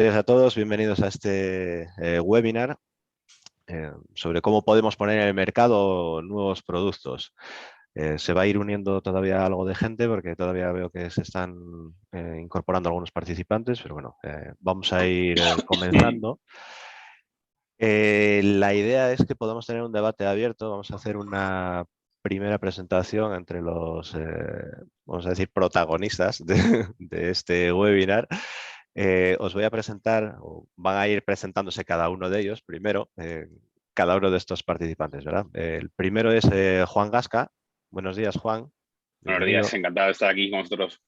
Buenos días a todos, bienvenidos a este webinar sobre cómo podemos poner en el mercado nuevos productos. Se va a ir uniendo todavía algo de gente porque todavía veo que se están incorporando algunos participantes, pero bueno, vamos a ir comenzando. La idea es que podamos tener un debate abierto. Vamos a hacer una primera presentación entre los, vamos a decir, protagonistas de este webinar. Os voy a presentar, o van a ir presentándose cada uno de ellos primero, cada uno de estos participantes, ¿verdad? El primero es Juan Gasca. Buenos días, Juan. Buenos Bienvenido. días, encantado de estar aquí con vosotros.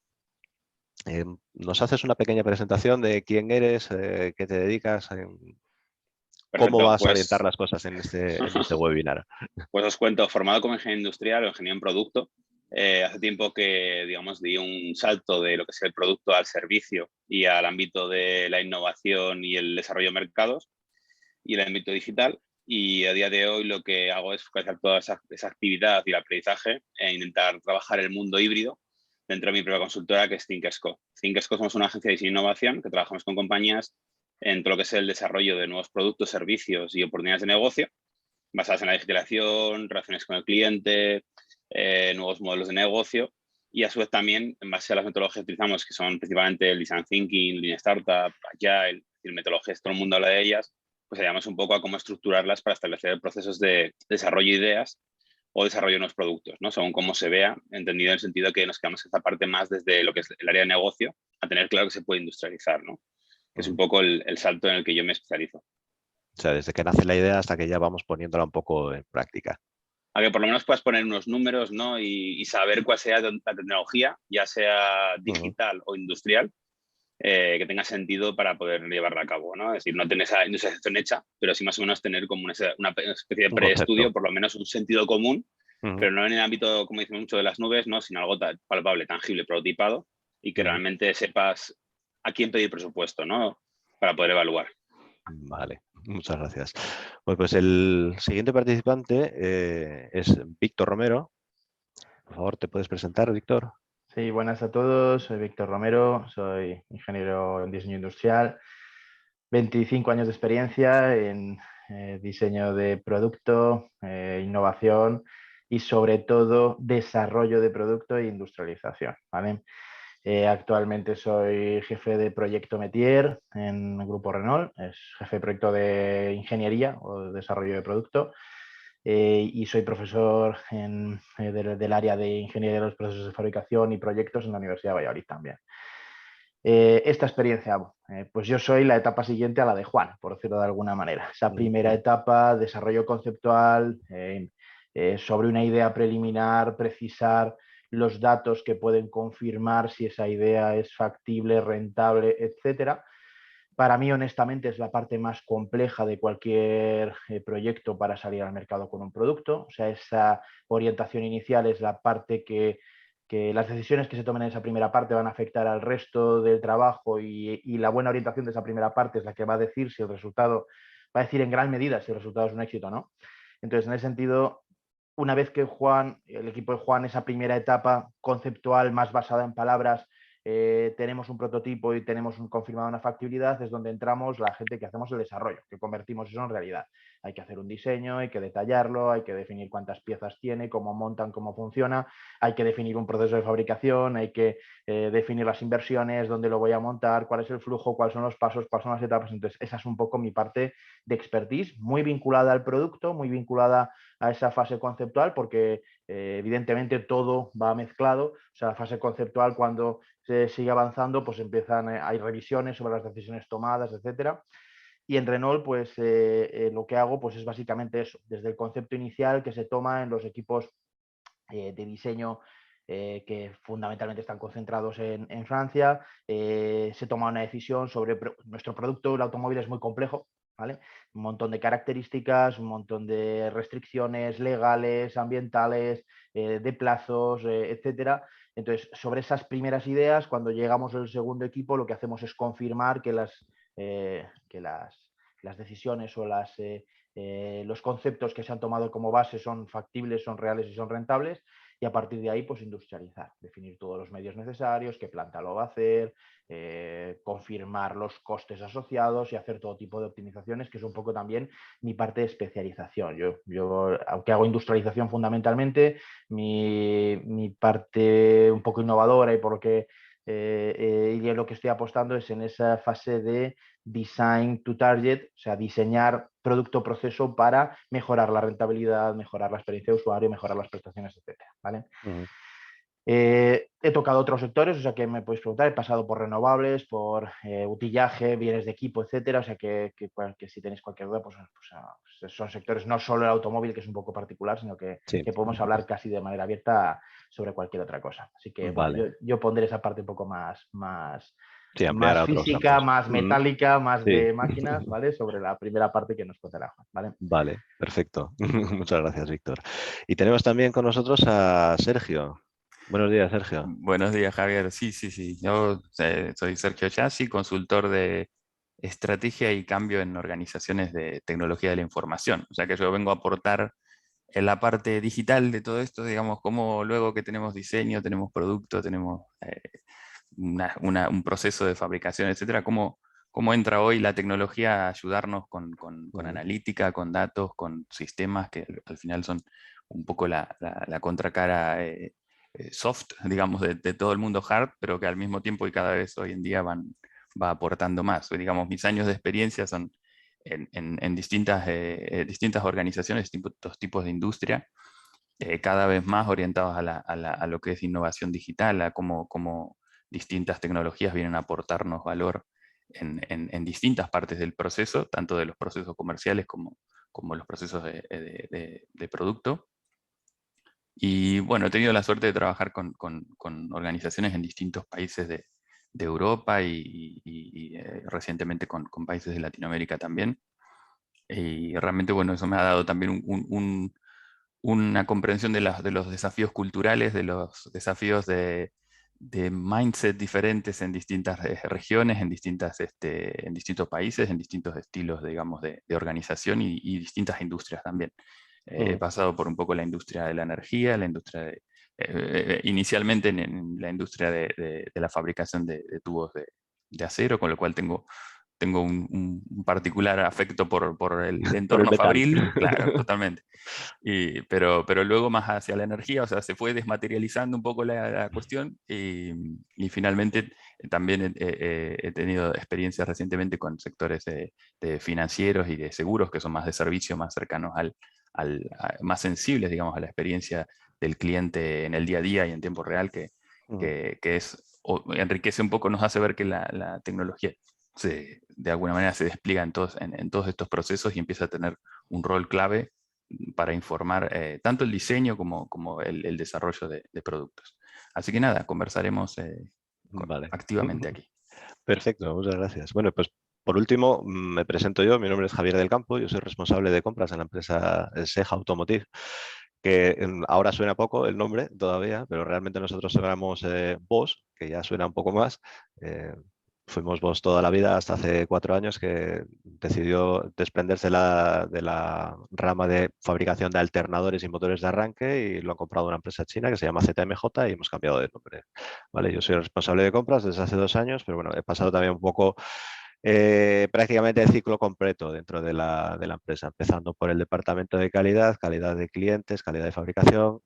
¿Nos haces una pequeña presentación de quién eres, qué te dedicas, cómo Perfecto, vas a orientar las cosas en este webinar? pues os cuento, formado como ingeniero industrial o ingeniero en producto. Hace tiempo que, digamos, di un salto de lo que es el producto al servicio y al ámbito de la innovación y el desarrollo de mercados y el ámbito digital. Y a día de hoy lo que hago es focalizar toda esa actividad y el aprendizaje e intentar trabajar el mundo híbrido dentro de mi propia consultora, que es Thinkersco. Thinkersco somos una agencia de diseño e innovación que trabajamos con compañías en todo lo que es el desarrollo de nuevos productos, servicios y oportunidades de negocio basadas en la digitalización, relaciones con el cliente, nuevos modelos de negocio y a su vez también en base a las metodologías que utilizamos, que son principalmente el Design Thinking, Lean Startup, Agile, es decir, metodologías, todo el mundo habla de ellas, pues ayudamos un poco a cómo estructurarlas para establecer procesos de desarrollo de ideas o desarrollo de nuevos productos, ¿no? Según cómo se vea, entendido en el sentido que nos quedamos esta parte más desde lo que es el área de negocio a tener claro que se puede industrializar, ¿no? Que es un poco el salto en el que yo me especializo. O sea, desde que nace la idea hasta que ya vamos poniéndola un poco en práctica. A que por lo menos puedas poner unos números, ¿no? Y saber cuál sea la tecnología, ya sea digital o industrial, que tenga sentido para poder llevarla a cabo, ¿no? Es decir, no tener esa industrialización hecha, pero sí más o menos tener como una especie de Un concepto. preestudio, por lo menos un sentido común, Ujú. pero no en el ámbito, como decimos mucho, de las nubes, ¿no? Sino algo palpable, tangible, prototipado y que Ujú. realmente sepas a quién pedir presupuesto, ¿no? Para poder evaluar. Vale, muchas gracias. Bueno, pues el siguiente participante es Víctor Romero. Por favor, ¿te puedes presentar, Víctor? Sí, buenas a todos. Soy Víctor Romero, soy ingeniero en diseño industrial, 25 años de experiencia en diseño de producto, innovación y sobre todo desarrollo de producto e industrialización, ¿vale? Actualmente soy jefe de proyecto Metier en el Grupo Renault, es jefe de proyecto de ingeniería o de desarrollo de producto. Y soy profesor del área de ingeniería de los procesos de fabricación y proyectos en la Universidad de Valladolid también. Esta experiencia, pues yo soy la etapa siguiente a la de Juan, por decirlo de alguna manera. Esa primera etapa, desarrollo conceptual, sobre una idea preliminar, precisar los datos que pueden confirmar si esa idea es factible, rentable, etcétera. Para mí, honestamente, es la parte más compleja de cualquier proyecto para salir al mercado con un producto. O sea, esa orientación inicial es la parte que las decisiones que se tomen en esa primera parte van a afectar al resto del trabajo y la buena orientación de esa primera parte es la que va a decir si el resultado, va a decir en gran medida si el resultado es un éxito o no. Entonces, en ese sentido, una vez que Juan, el equipo de Juan, esa primera etapa conceptual más basada en palabras, tenemos un prototipo y tenemos confirmada una factibilidad, es donde entramos la gente que hacemos el desarrollo, que convertimos eso en realidad. Hay que hacer un diseño, hay que detallarlo, hay que definir cuántas piezas tiene, cómo montan, cómo funciona, hay que definir un proceso de fabricación, hay que definir las inversiones, dónde lo voy a montar, cuál es el flujo, cuáles son los pasos, cuáles son las etapas. Entonces, esa es un poco mi parte de expertise, muy vinculada al producto, muy vinculada a esa fase conceptual, porque evidentemente todo va mezclado. O sea, la fase conceptual, cuando se sigue avanzando, pues empiezan, hay revisiones sobre las decisiones tomadas, etcétera. Y en Renault, pues lo que hago pues, es básicamente eso, desde el concepto inicial que se toma en los equipos de diseño que fundamentalmente están concentrados en Francia, se toma una decisión sobre nuestro producto. El automóvil es muy complejo, ¿vale? Un montón de características, un montón de restricciones legales, ambientales, de plazos, etcétera. Entonces, sobre esas primeras ideas, cuando llegamos al segundo equipo, lo que hacemos es confirmar que las decisiones o los conceptos que se han tomado como base son factibles, son reales y son rentables. y a partir de ahí pues industrializar, definir todos los medios necesarios, qué planta lo va a hacer, confirmar los costes asociados y hacer todo tipo de optimizaciones, que es un poco también mi parte de especialización. Yo aunque hago industrialización fundamentalmente, mi parte un poco innovadora y por lo que y lo que estoy apostando es en esa fase de design to target, o sea, diseñar producto-proceso para mejorar la rentabilidad, mejorar la experiencia de usuario, mejorar las prestaciones, etcétera, ¿vale? He tocado otros sectores, o sea que me podéis preguntar, he pasado por renovables, por utillaje, bienes de equipo, etcétera, o sea que si tenéis cualquier duda, pues son sectores, no solo el automóvil, que es un poco particular, sino que podemos hablar casi de manera abierta sobre cualquier otra cosa. Así que bueno, yo pondré esa parte un poco más física, más metálica, más de máquinas, ¿vale? Sobre la primera parte que nos contará Juan, ¿vale? Vale, perfecto. Muchas gracias, Víctor. Y tenemos también con nosotros a Sergio. Buenos días, Sergio. Buenos días, Javier. Sí. Yo soy Sergio Chassi, consultor de estrategia y cambio en organizaciones de tecnología de la información. O sea que yo vengo a aportar en la parte digital de todo esto, digamos, como luego que tenemos diseño, tenemos producto, tenemos un proceso de fabricación, etcétera, cómo entra hoy la tecnología a ayudarnos con analítica, con datos, con sistemas que al final son un poco la contracara soft, digamos, de todo el mundo hard, pero que al mismo tiempo y cada vez hoy en día va aportando más. Digamos, mis años de experiencia son en distintas organizaciones, distintos tipos de industria, cada vez más orientados a lo que es innovación digital, a cómo distintas tecnologías vienen a aportarnos valor en distintas partes del proceso, tanto de los procesos comerciales como los procesos de producto. Y bueno, he tenido la suerte de trabajar con organizaciones en distintos países de Europa y recientemente con países de Latinoamérica también. Y realmente, bueno, eso me ha dado también una comprensión de los desafíos culturales, de los desafíos de mindset diferentes en distintas regiones, en distintos países, en distintos estilos, digamos, de organización y distintas industrias también. He pasado por un poco la industria de la energía, la industria inicialmente en la industria de la fabricación de tubos de acero, con lo cual tengo un particular afecto por el entorno fabril, claro, totalmente. Pero luego más hacia la energía, o sea, se fue desmaterializando un poco la cuestión y finalmente también he tenido experiencias recientemente con sectores de financieros y de seguros que son más de servicio, más cercanos más sensibles, digamos, a la experiencia del cliente en el día a día y en tiempo real, que enriquece un poco, nos hace ver que la tecnología de alguna manera se despliega en todos estos procesos y empieza a tener un rol clave para informar tanto el diseño como el desarrollo de productos. Así que nada, conversaremos activamente aquí. Perfecto, muchas gracias. Bueno, pues por último me presento yo, mi nombre es Javier del Campo, yo soy responsable de compras en la empresa SEJA Automotive, que ahora suena poco el nombre todavía, pero realmente nosotros éramos Bosch, que ya suena un poco más. Fuimos Bosch toda la vida hasta hace 4 años que decidió desprenderse de la rama de fabricación de alternadores y motores de arranque y lo han comprado una empresa china que se llama ZMJ y hemos cambiado de nombre. ¿Vale? Yo soy responsable de compras desde hace 2 años, pero bueno, he pasado también un poco prácticamente el ciclo completo dentro de la empresa, empezando por el departamento de calidad, calidad de clientes, calidad de fabricación,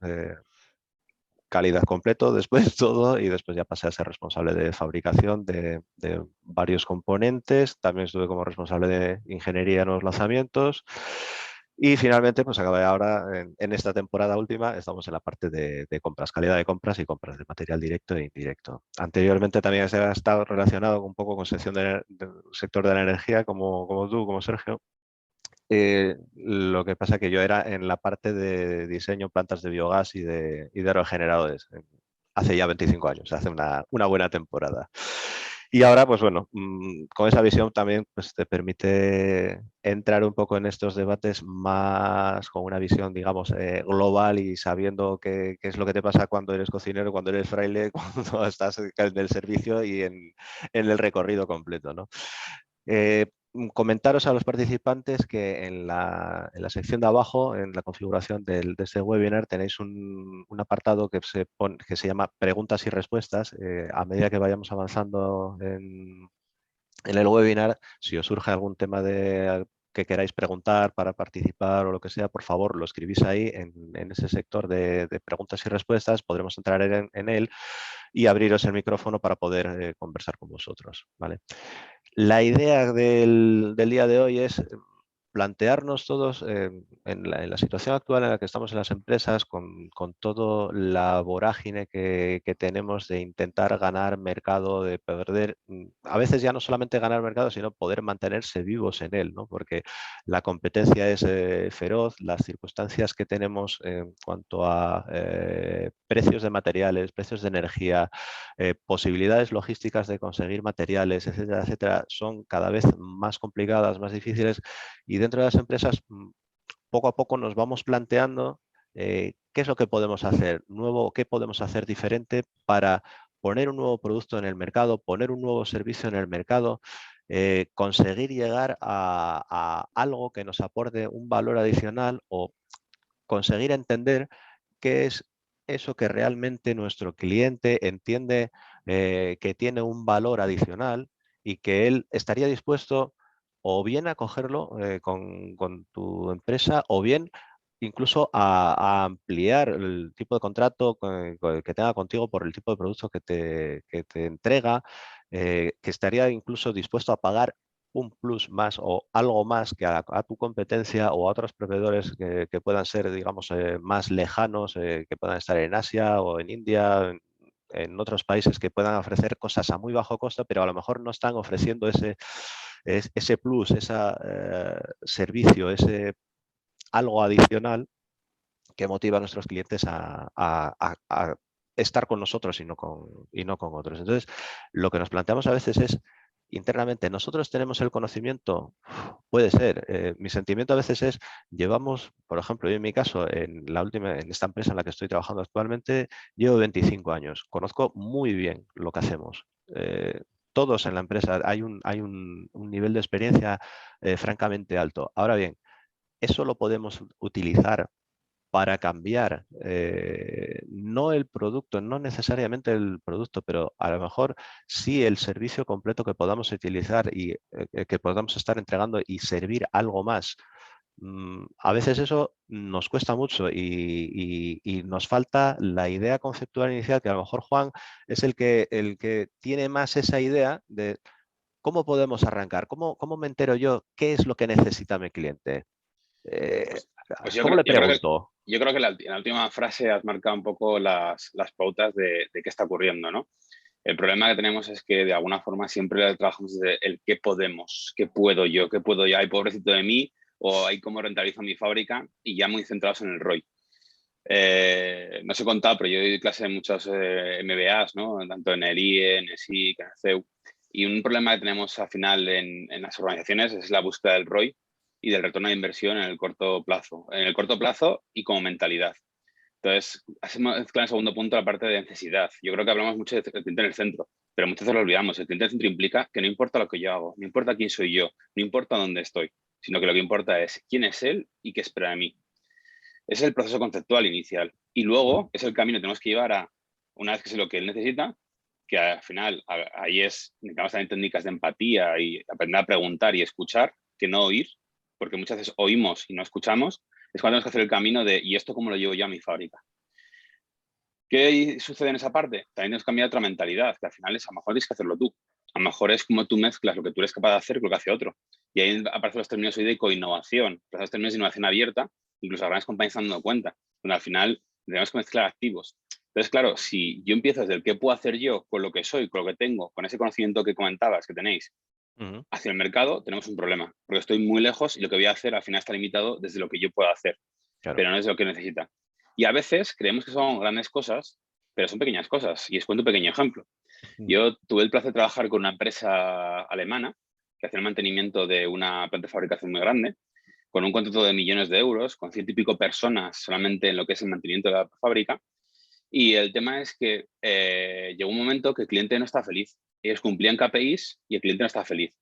calidad completo, después todo, y después ya pasé a ser responsable de fabricación de varios componentes. También estuve como responsable de ingeniería en los lanzamientos. Y finalmente, pues acabé ahora, en esta temporada última, estamos en la parte de compras, calidad de compras y compras de material directo e indirecto. Anteriormente también se ha estado relacionado un poco con sección del sector de la energía, como tú, como Sergio. Lo que pasa es que yo era en la parte de diseño, plantas de biogás y de aerogeneradores. Hace ya 25 años, hace una buena temporada. Y ahora, pues bueno, con esa visión también pues, te permite entrar un poco en estos debates más con una visión, digamos, global y sabiendo qué es lo que te pasa cuando eres cocinero, cuando eres fraile, cuando estás en el servicio y en el recorrido completo, ¿no? comentaros a los participantes que en la sección de abajo, en la configuración de este webinar, tenéis un apartado que se llama preguntas y respuestas. A medida que vayamos avanzando en el webinar, si os surge algún tema que queráis preguntar para participar o lo que sea, por favor, lo escribís ahí en ese sector de preguntas y respuestas. Podremos entrar en él y abriros el micrófono para poder conversar con vosotros, ¿vale? La idea del día de hoy es plantearnos todos en la situación actual en la que estamos en las empresas, con toda la vorágine que tenemos de intentar ganar mercado, de perder, a veces ya no solamente ganar mercado, sino poder mantenerse vivos en él, ¿no? Porque la competencia es feroz, las circunstancias que tenemos en cuanto a precios de materiales, precios de energía, posibilidades logísticas de conseguir materiales, etcétera, etcétera, son cada vez más complicadas, más difíciles, y dentro de las empresas poco a poco nos vamos planteando qué es lo que podemos hacer nuevo, qué podemos hacer diferente para poner un nuevo producto en el mercado, poner un nuevo servicio en el mercado, conseguir llegar a algo que nos aporte un valor adicional o conseguir entender qué es eso que realmente nuestro cliente entiende que tiene un valor adicional y que él estaría dispuesto o bien a cogerlo con tu empresa o bien incluso a ampliar el tipo de contrato que tenga contigo por el tipo de producto que te entrega, que estaría incluso dispuesto a pagar un plus más o algo más que a tu competencia o a otros proveedores que puedan ser, digamos, más lejanos, que puedan estar en Asia o en India, en otros países que puedan ofrecer cosas a muy bajo costo, pero a lo mejor no están ofreciendo ese plus, ese servicio, ese algo adicional que motiva a nuestros clientes a estar con nosotros y no con otros. Entonces, lo que nos planteamos a veces es, internamente, ¿nosotros tenemos el conocimiento? Puede ser. Mi sentimiento a veces es, llevamos, por ejemplo, yo en mi caso, en esta empresa en la que estoy trabajando actualmente, llevo 25 años. Conozco muy bien lo que hacemos. Todos en la empresa hay un nivel de experiencia francamente alto. Ahora bien, eso lo podemos utilizar para cambiar no el producto, no necesariamente el producto, pero a lo mejor sí el servicio completo que podamos utilizar y que podamos estar entregando y servir algo más. A veces eso nos cuesta mucho y nos falta la idea conceptual inicial, que a lo mejor Juan es el que tiene más esa idea de cómo podemos arrancar, cómo me entero yo qué es lo que necesita mi cliente. Pues ¿Cómo le pregunto? Yo creo que en la última frase has marcado un poco las pautas de qué está ocurriendo, ¿no? El problema que tenemos es que de alguna forma siempre trabajamos desde el qué podemos, qué puedo yo, ay, pobrecito de mí, o hay cómo rentabilizo mi fábrica, y ya muy centrados en el ROI. No os he contado, pero yo doy clase en muchos MBAs, ¿no? Tanto en el IE, en el SIC, en el CEU. Y un problema que tenemos al final en las organizaciones es la búsqueda del ROI y del retorno de inversión en el corto plazo y como mentalidad. Entonces, hacemos en el segundo punto la parte de necesidad. Yo creo que hablamos mucho del cliente en el centro, pero muchas veces lo olvidamos. El cliente en el centro implica que no importa lo que yo hago, no importa quién soy yo, no importa dónde estoy, sino que lo que importa es quién es él y qué espera de mí. Ese es el proceso conceptual inicial. Y luego es el camino que tenemos que llevar a, una vez que sé lo que él necesita, que al final ahí necesitamos también técnicas de empatía y aprender a preguntar y escuchar, que no oír, porque muchas veces oímos y no escuchamos. Es cuando tenemos que hacer el camino de, ¿y esto cómo lo llevo yo a mi fábrica? ¿Qué sucede en esa parte? También tenemos que cambiar otra mentalidad, que al final es, a lo mejor tienes que hacerlo tú. A lo mejor es como tú mezclas lo que tú eres capaz de hacer con lo que hace otro. Y ahí aparecen los términos hoy de co-innovación, los términos de innovación abierta, incluso las grandes compañías están dando cuenta, donde al final tenemos que mezclar activos. Entonces, claro, si yo empiezo desde el qué puedo hacer yo con lo que soy, con lo que tengo, con ese conocimiento que comentabas que tenéis, hacia el mercado, tenemos un problema, porque estoy muy lejos y lo que voy a hacer al final está limitado desde lo que yo puedo hacer, claro, pero no es lo que necesita. Y a veces creemos que son grandes cosas, pero son pequeñas cosas. Y os cuento un pequeño ejemplo. Yo tuve el placer de trabajar con una empresa alemana que hacía el mantenimiento de una planta de fabricación muy grande, con un contrato de millones de euros, con 100 y pico personas solamente en lo que es el mantenimiento de la fábrica. Y el tema es que llegó un momento que el cliente no está feliz. Ellos cumplían KPIs y el cliente no está feliz.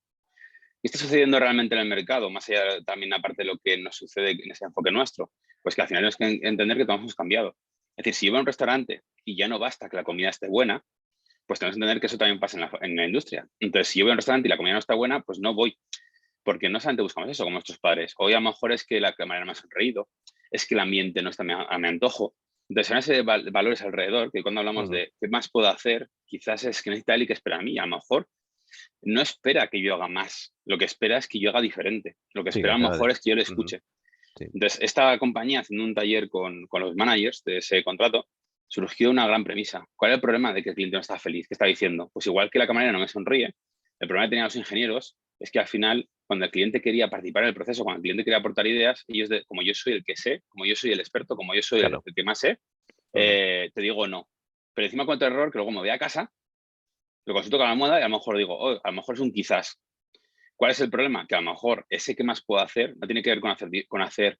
¿qué está sucediendo realmente en el mercado? Más allá también, aparte de lo que nos sucede en ese enfoque nuestro, pues que al final tenemos que entender que todos hemos cambiado. Es decir, si yo voy a un restaurante y ya no basta que la comida esté buena, pues tenemos que entender que eso también pasa en la industria. Entonces, si yo voy a un restaurante y la comida no está buena, pues no voy, porque no solamente buscamos eso, como nuestros padres. Hoy a lo mejor es que la camarera me ha sonreído, es que el ambiente no está a mi antojo. Entonces, son esos valores alrededor, que cuando hablamos de qué más puedo hacer, quizás es que necesita él y que espera a mí. A lo mejor no espera que yo haga más, lo que espera es que yo haga diferente. Lo que Sí, espera a lo mejor es que yo le Ujú. escuche. Sí. Entonces, esta compañía, haciendo un taller con los managers de ese contrato, surgió una gran premisa. ¿Cuál es el problema de que el cliente no está feliz? ¿Qué está diciendo? Pues igual que la camarera no me sonríe, el problema que tenían los ingenieros es que al final, cuando el cliente quería participar en el proceso, cuando el cliente quería aportar ideas, ellos, como yo soy el que sé, como yo soy el experto, como yo soy Claro. el que más sé, Ujú. te digo no. Pero encima cuento error que luego me voy a casa, lo consulto con la almohada y a lo mejor digo, oh, a lo mejor es un quizás. ¿Cuál es el problema? Que a lo mejor ese que más puedo hacer no tiene que ver con hacer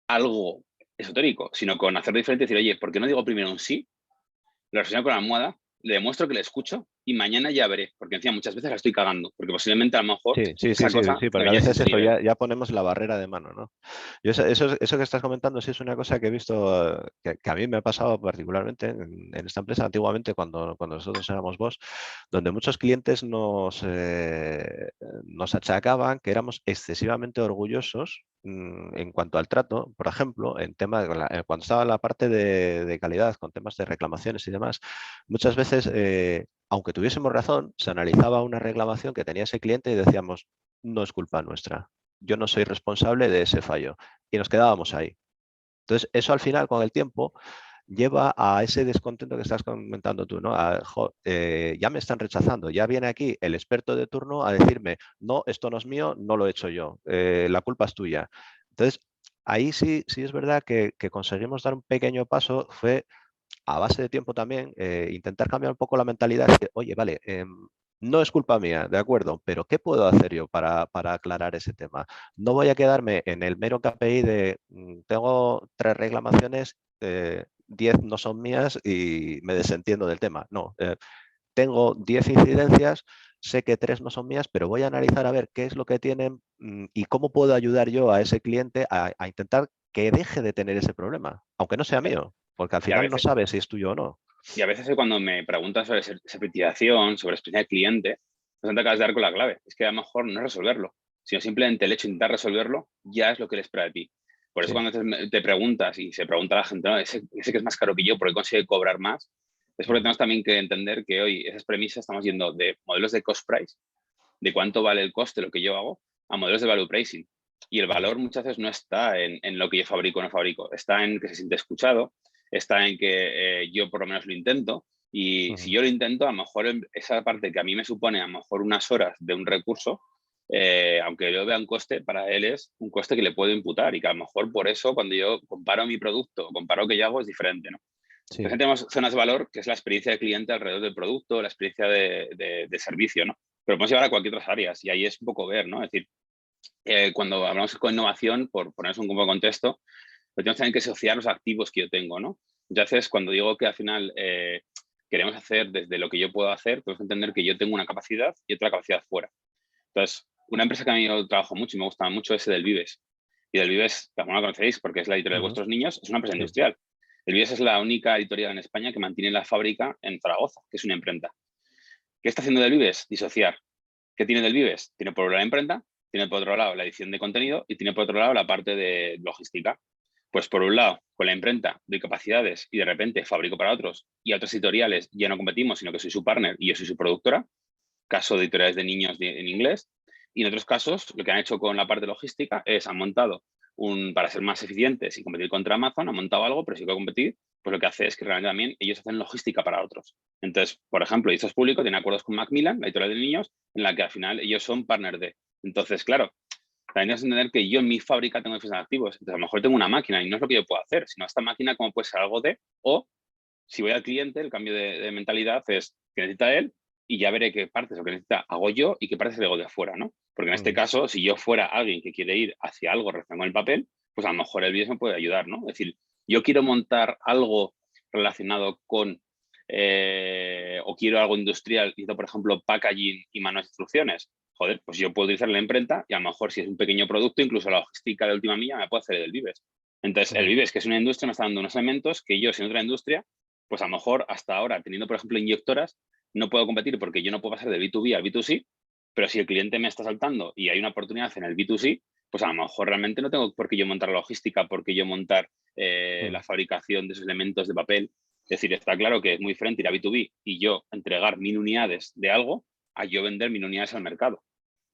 algo esotérico, sino con hacer diferente y decir, oye, ¿por qué no digo primero un sí? Lo relaciono con la almohada, le demuestro que le escucho y mañana ya veré, porque encima muchas veces la estoy cagando, porque posiblemente a lo mejor Sí, esa cosa me porque a venía sin veces ese eso nivel. ya ponemos la barrera de mano, ¿no? Yo eso que estás comentando sí es una cosa que he visto, que a mí me ha pasado particularmente en esta empresa antiguamente cuando nosotros éramos Boss, donde muchos clientes nos achacaban que éramos excesivamente orgullosos en cuanto al trato. Por ejemplo, en tema cuando estaba en la parte de calidad, con temas de reclamaciones y demás, muchas veces aunque tuviésemos razón, se analizaba una reclamación que tenía ese cliente y decíamos, no es culpa nuestra, yo no soy responsable de ese fallo. Y nos quedábamos ahí. Entonces, eso al final, con el tiempo, lleva a ese descontento que estás comentando tú, ¿no? Ya me están rechazando, ya viene aquí el experto de turno a decirme, no, esto no es mío, no lo he hecho yo, la culpa es tuya. Entonces, ahí sí es verdad que conseguimos dar un pequeño paso, fue a base de tiempo también, intentar cambiar un poco la mentalidad de, oye, vale, no es culpa mía, de acuerdo, pero ¿qué puedo hacer yo para aclarar ese tema? No voy a quedarme en el mero KPI de tengo 3 reclamaciones, 10 no son mías y me desentiendo del tema. No, tengo 10 incidencias, sé que 3 no son mías, pero voy a analizar a ver qué es lo que tienen y cómo puedo ayudar yo a ese cliente a intentar que deje de tener ese problema, aunque no sea mío, porque al Y a final no veces, sabes si es tuyo o no. y a veces cuando me preguntan sobre certificación, sobre experiencia del cliente, pues te acabas de dar con la clave. Es que a lo mejor no es resolverlo, sino simplemente el hecho de intentar resolverlo ya es lo que le espera de ti. Por eso Sí. cuando te preguntas y se pregunta a la gente, no, ese que es más caro que yo, ¿por qué consigue cobrar más? Es porque tenemos también que entender que hoy esas premisas estamos yendo de modelos de cost price, de cuánto vale el coste de lo que yo hago, a modelos de value pricing. Y el valor muchas veces no está en lo que yo fabrico o no fabrico, está en que se siente escuchado, está en que yo por lo menos lo intento. Y si yo lo intento, a lo mejor esa parte que a mí me supone a lo mejor unas horas de un recurso, aunque yo vea un coste, para él es un coste que le puedo imputar y que a lo mejor por eso cuando yo comparo mi producto o comparo lo que yo hago es diferente, ¿no? Sí. Entonces tenemos zonas de valor, que es la experiencia del cliente alrededor del producto, la experiencia de servicio, ¿no? Pero podemos llevar a cualquier otras áreas y ahí es un poco ver, ¿no? Es decir, cuando hablamos con innovación, por ponernos un poco de contexto, pues tenemos también que asociar los activos que yo tengo, ¿no? Entonces, cuando digo que al final queremos hacer desde lo que yo puedo hacer, tenemos que entender que yo tengo una capacidad y otra capacidad fuera. Entonces, una empresa que a mí yo trabajo mucho y me gusta mucho es Del Vives. Y Del Vives, como la conocéis, porque es la editorial de vuestros niños, es una empresa Sí. industrial. Del Vives es la única editorial en España que mantiene la fábrica en Zaragoza, que es una imprenta. ¿Qué está haciendo Del Vives? Disociar. ¿Qué tiene Del Vives? Tiene por un lado la imprenta, tiene por otro lado la edición de contenido y tiene por otro lado la parte de logística. Pues por un lado, con la imprenta doy capacidades y de repente fabrico para otros y a otros editoriales ya no competimos, sino que soy su partner y yo soy su productora. Caso de editoriales de niños en inglés. Y en otros casos, lo que han hecho con la parte logística es han montado para ser más eficientes y competir contra Amazon, han montado algo, pero si quiero competir, pues lo que hace es que realmente también ellos hacen logística para otros. Entonces, por ejemplo, Izos Público tiene acuerdos con Macmillan, la editorial de niños, en la que al final ellos son partner de. Entonces, claro, también tienes que entender que yo en mi fábrica tengo diferentes activos. Entonces, a lo mejor tengo una máquina y no es lo que yo puedo hacer, sino esta máquina cómo puede ser algo de, o si voy al cliente, el cambio de mentalidad es que necesita él y ya veré qué partes lo que necesita hago yo y qué partes le hago de afuera, ¿no? Porque en este caso, si yo fuera alguien que quiere ir hacia algo relacionado con el papel, pues a lo mejor el BIES me puede ayudar, ¿no? Es decir, yo quiero montar algo relacionado con, o quiero algo industrial, necesito, por ejemplo, packaging y manuales de instrucciones. joder, pues yo puedo utilizar la imprenta y a lo mejor si es un pequeño producto, incluso la logística de última milla me puedo hacer del Vives. Entonces, el Vives, que es una industria, me está dando unos elementos que yo, sin otra industria, pues a lo mejor hasta ahora, teniendo, por ejemplo, inyectoras, no puedo competir porque yo no puedo pasar del B2B al B2C, pero si el cliente me está saltando y hay una oportunidad en el B2C, pues a lo mejor realmente no tengo por qué yo montar la logística, por qué yo montar la fabricación de esos elementos de papel. Es decir, está claro que es muy diferente ir a B2B y yo entregar 1000 unidades de algo a yo vender 1000 unidades al mercado.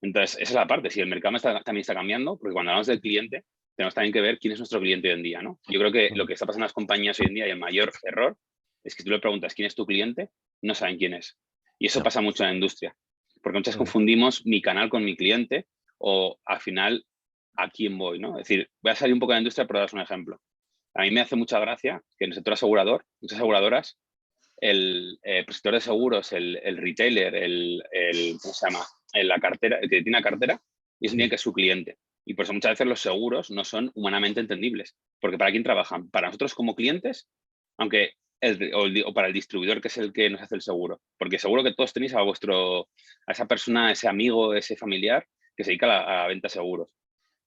Entonces, esa es la parte. Si el mercado también está cambiando, porque cuando hablamos del cliente, tenemos también que ver quién es nuestro cliente hoy en día, ¿no? Yo creo que lo que está pasando en las compañías hoy en día y el mayor error es que si tú le preguntas quién es tu cliente, no saben quién es. Y eso pasa mucho en la industria, porque muchas veces confundimos mi canal con mi cliente o al final a quién voy, ¿no? Es decir, voy a salir un poco de la industria para daros un ejemplo. A mí me hace mucha gracia que en el sector asegurador, muchas aseguradoras, el prescriptor de seguros, el retailer, ¿cómo se llama? La cartera, el que tiene la cartera, y eso tiene que es su cliente. Y por eso muchas veces los seguros no son humanamente entendibles. Porque ¿para quién trabajan? Para nosotros como clientes, aunque o para el distribuidor, que es el que nos hace el seguro. Porque seguro que todos tenéis a esa persona, ese amigo, ese familiar que se dedica a la venta de seguros.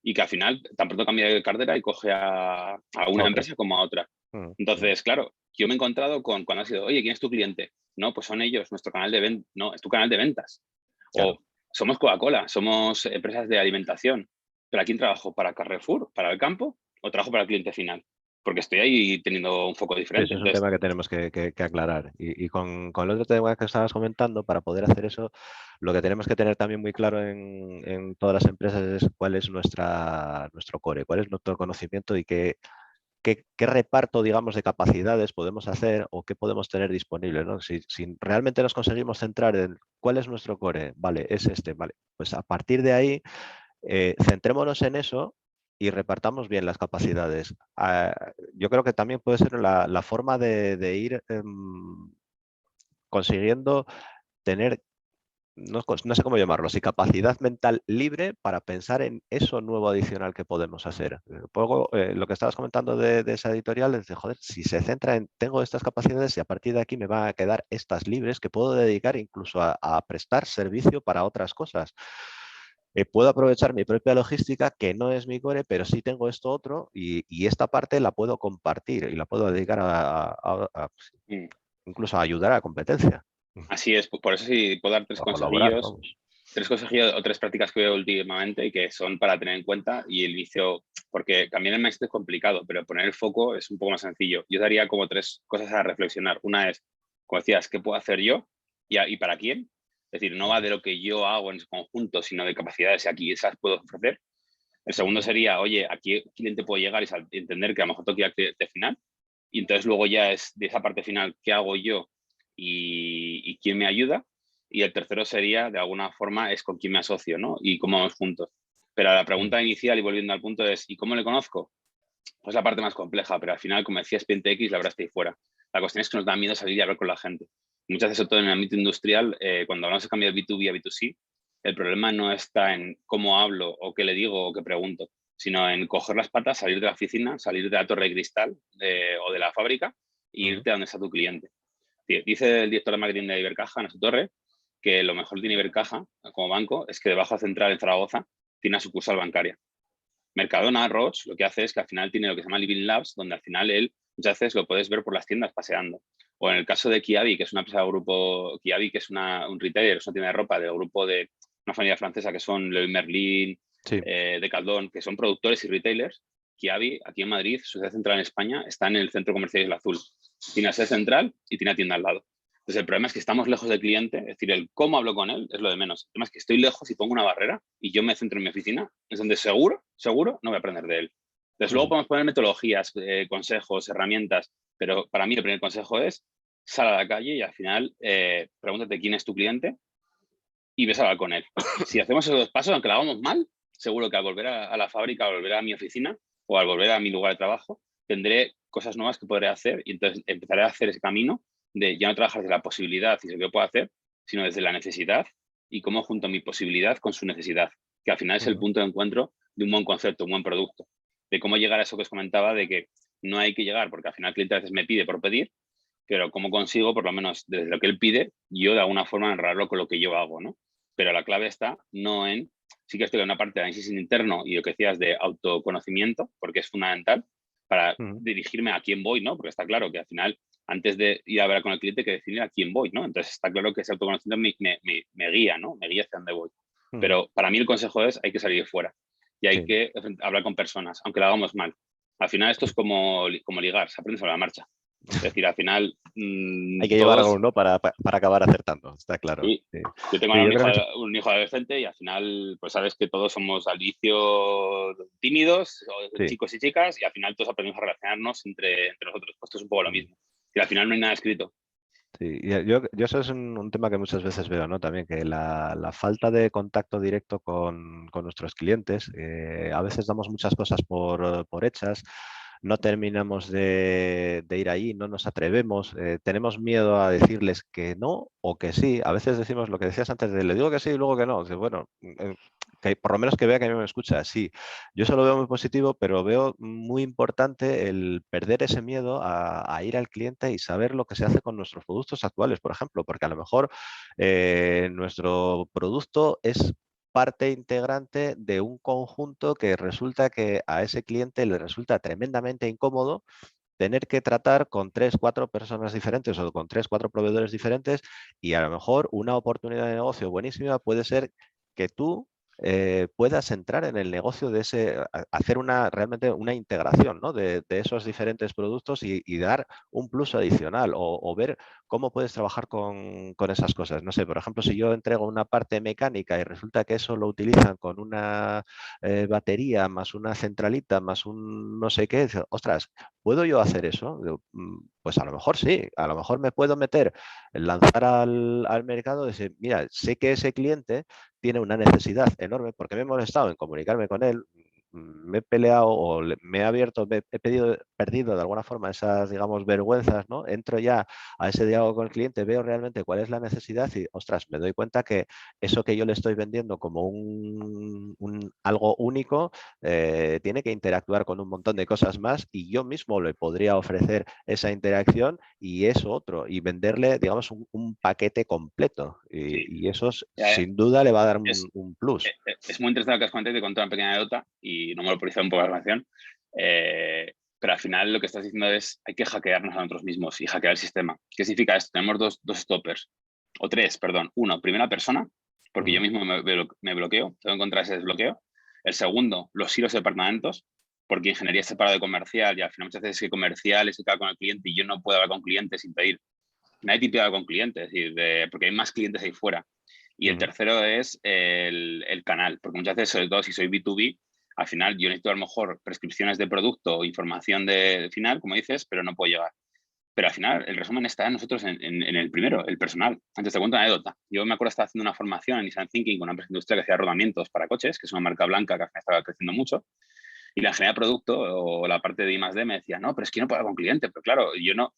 Y que al final tan pronto cambia de cartera y coge a una empresa como a otra. Entonces, claro, yo me he encontrado con cuando ha sido, oye, ¿quién es tu cliente? No, pues son ellos, nuestro canal de ventas. No, es tu canal de ventas. Claro. O somos Coca-Cola, somos empresas de alimentación. ¿Pero a quién trabajo? ¿Para Carrefour? ¿Para el campo? ¿O trabajo para el cliente final? Porque estoy ahí teniendo un foco diferente. Sí, eso es un tema que tenemos que aclarar. Y con el otro tema que estabas comentando, para poder hacer eso, lo que tenemos que tener también muy claro en todas las empresas es cuál es nuestro core, cuál es nuestro conocimiento y qué reparto, digamos, de capacidades podemos hacer o qué podemos tener disponible, ¿no? Si realmente nos conseguimos centrar en cuál es nuestro core, vale, es este, vale, pues a partir de ahí, centrémonos en eso y repartamos bien las capacidades. Yo creo que también puede ser la forma de ir consiguiendo tener, no sé cómo llamarlo, si capacidad mental libre para pensar en eso nuevo adicional que podemos hacer. Lo que estabas comentando de esa editorial es de, joder, si se centra en tengo estas capacidades y a partir de aquí me van a quedar estas libres que puedo dedicar incluso a prestar servicio para otras cosas. Puedo aprovechar mi propia logística, que no es mi core, pero sí tengo esto otro y esta parte la puedo compartir y la puedo dedicar incluso a ayudar a la competencia. Así es, por eso sí puedo dar tres consejillos o tres prácticas que veo últimamente y que son para tener en cuenta y el inicio, porque cambiar el mindset es complicado, pero poner el foco es un poco más sencillo. Yo daría como tres cosas a reflexionar. Una es, como decías, ¿qué puedo hacer yo y para quién? Es decir, no va de lo que yo hago en su conjunto, sino de capacidades y aquí esas puedo ofrecer. El segundo sería, oye, ¿a qué cliente puedo llegar? Y entender que a lo mejor tengo que ir al cliente final. Y entonces luego ya es de esa parte final, ¿qué hago yo y quién me ayuda? Y el tercero sería, de alguna forma, es con quién me asocio, ¿no? Y cómo vamos juntos. Pero la pregunta inicial, y volviendo al punto, es, ¿y cómo le conozco? Pues la parte más compleja, pero al final, como decía Expediente X, la verdad está ahí fuera. La cuestión es que nos da miedo salir y hablar con la gente. Muchas veces, sobre todo en el ámbito industrial, cuando hablamos de cambio de B2B a B2C, el problema no está en cómo hablo o qué le digo o qué pregunto, sino en coger las patas, salir de la oficina, salir de la torre de cristal o de la fábrica e irte a donde está tu cliente. Dice el director de marketing de Ibercaja, en su torre, que lo mejor que tiene Ibercaja como banco es que debajo de Central en Zaragoza tiene una sucursal bancaria. Mercadona, Roche, lo que hace es que al final tiene lo que se llama Living Labs, donde al final él muchas veces lo puedes ver por las tiendas paseando. O en el caso de Kiabi, que es una empresa del grupo Kiabi, que es un retailer, es una tienda de ropa del grupo de una familia francesa que son Leroy Merlin, sí. Decathlon, que son productores y retailers. Kiabi, aquí en Madrid, su sede central en España, está en el centro comercial Isla Azul. Tiene sede central y tiene tienda al lado. Entonces, el problema es que estamos lejos del cliente, es decir, el cómo hablo con él es lo de menos. El tema es que estoy lejos y pongo una barrera y yo me centro en mi oficina, es donde seguro no voy a aprender de él. Entonces, luego podemos poner metodologías, consejos, herramientas, pero para mí el primer consejo es sal a la calle y al final pregúntate quién es tu cliente y ves a hablar con él. Si hacemos esos dos pasos, aunque lo hagamos mal, seguro que al volver a la fábrica, al volver a mi oficina o al volver a mi lugar de trabajo, tendré cosas nuevas que podré hacer y entonces empezaré a hacer ese camino de ya no trabajar desde la posibilidad y lo que yo puedo hacer, sino desde la necesidad y cómo junto mi posibilidad con su necesidad, que al final es el punto de encuentro de un buen concepto, un buen producto. De cómo llegar a eso que os comentaba, de que no hay que llegar, porque al final el cliente a veces me pide por pedir, pero cómo consigo, por lo menos desde lo que él pide, yo de alguna forma enrarlo con lo que yo hago, ¿no? pero la clave está no en, sí que estoy en una parte de análisis interno y lo que decías de autoconocimiento, porque es fundamental para dirigirme a quién voy, ¿no? Porque está claro que al final, antes de ir a hablar con el cliente, hay que definir a quién voy, ¿no? Entonces está claro que ese autoconocimiento me guía, ¿no? Me guía hacia dónde voy. Pero para mí el consejo es, hay que salir fuera y hay que hablar con personas, aunque lo hagamos mal. Al final esto es como ligar, se aprende sobre la marcha. Es decir, al final... hay que llevar algo, ¿no? Para acabar acertando, está claro. Sí. Sí. Yo tengo un hijo adolescente y al final, pues sabes que todos somos al inicio tímidos, chicos y chicas, y al final todos aprendemos a relacionarnos entre nosotros. Pues esto es un poco lo mismo. Y al final no hay nada escrito. Sí, yo eso es un tema que muchas veces veo, ¿no? También que la falta de contacto directo con nuestros clientes, a veces damos muchas cosas por hechas, no terminamos de ir ahí, no nos atrevemos, tenemos miedo a decirles que no o que sí. A veces decimos lo que decías antes de le digo que sí y luego que no. Bueno, que por lo menos que vea que a mí me escucha. Sí, yo eso lo veo muy positivo, pero veo muy importante el perder ese miedo a ir al cliente y saber lo que se hace con nuestros productos actuales, por ejemplo, porque a lo mejor nuestro producto es parte integrante de un conjunto que resulta que a ese cliente le resulta tremendamente incómodo tener que tratar con 3, 4 personas diferentes o con 3, 4 proveedores diferentes, y a lo mejor una oportunidad de negocio buenísima puede ser que tú puedas entrar en el negocio de hacer realmente una integración, ¿no? de esos diferentes productos y dar un plus adicional o ver cómo puedes trabajar con esas cosas. No sé, por ejemplo, si yo entrego una parte mecánica y resulta que eso lo utilizan con una batería más una centralita más un no sé qué, ostras, ¿puedo yo hacer eso? Pues a lo mejor sí, a lo mejor me puedo lanzar al mercado y decir, mira, sé que ese cliente tiene una necesidad enorme porque me he molestado en comunicarme con él, me he peleado o me he abierto, he perdido de alguna forma esas, digamos, vergüenzas, ¿no? Entro ya a ese diálogo con el cliente, veo realmente cuál es la necesidad y, ostras, me doy cuenta que eso que yo le estoy vendiendo como algo único tiene que interactuar con un montón de cosas más y yo mismo le podría ofrecer esa interacción y eso otro y venderle, digamos, un paquete completo y eso sin duda le va a dar un plus. Es muy interesante lo que has comentado y te conté una pequeña anécdota y no monopolizar un poco la relación, pero al final lo que estás diciendo es hay que hackearnos a nosotros mismos y hackear el sistema. ¿Qué significa esto? Tenemos dos stoppers, o tres, perdón. Uno, primera persona, porque yo mismo me bloqueo, tengo que encontrar ese desbloqueo. El segundo, los silos de departamentos, porque ingeniería es separada de comercial y al final muchas veces es que comercial es el que habla con el cliente y yo no puedo hablar con clientes sin pedir. Nadie te pide hablar con clientes, es decir, porque hay más clientes ahí fuera. Y el tercero es el canal, porque muchas veces, sobre todo si soy B2B, al final yo necesito a lo mejor prescripciones de producto o información de final, como dices, pero no puedo llegar. Pero al final el resumen está en nosotros en el primero, el personal. Antes te cuento una anécdota. Yo me acuerdo estaba haciendo una formación en Design Thinking con una empresa industrial que hacía rodamientos para coches, que es una marca blanca que al final estaba creciendo mucho. Y la ingeniería de producto o la parte de I+D me decía, no, pero es que yo no puedo hablar con cliente. Pero claro, yo no...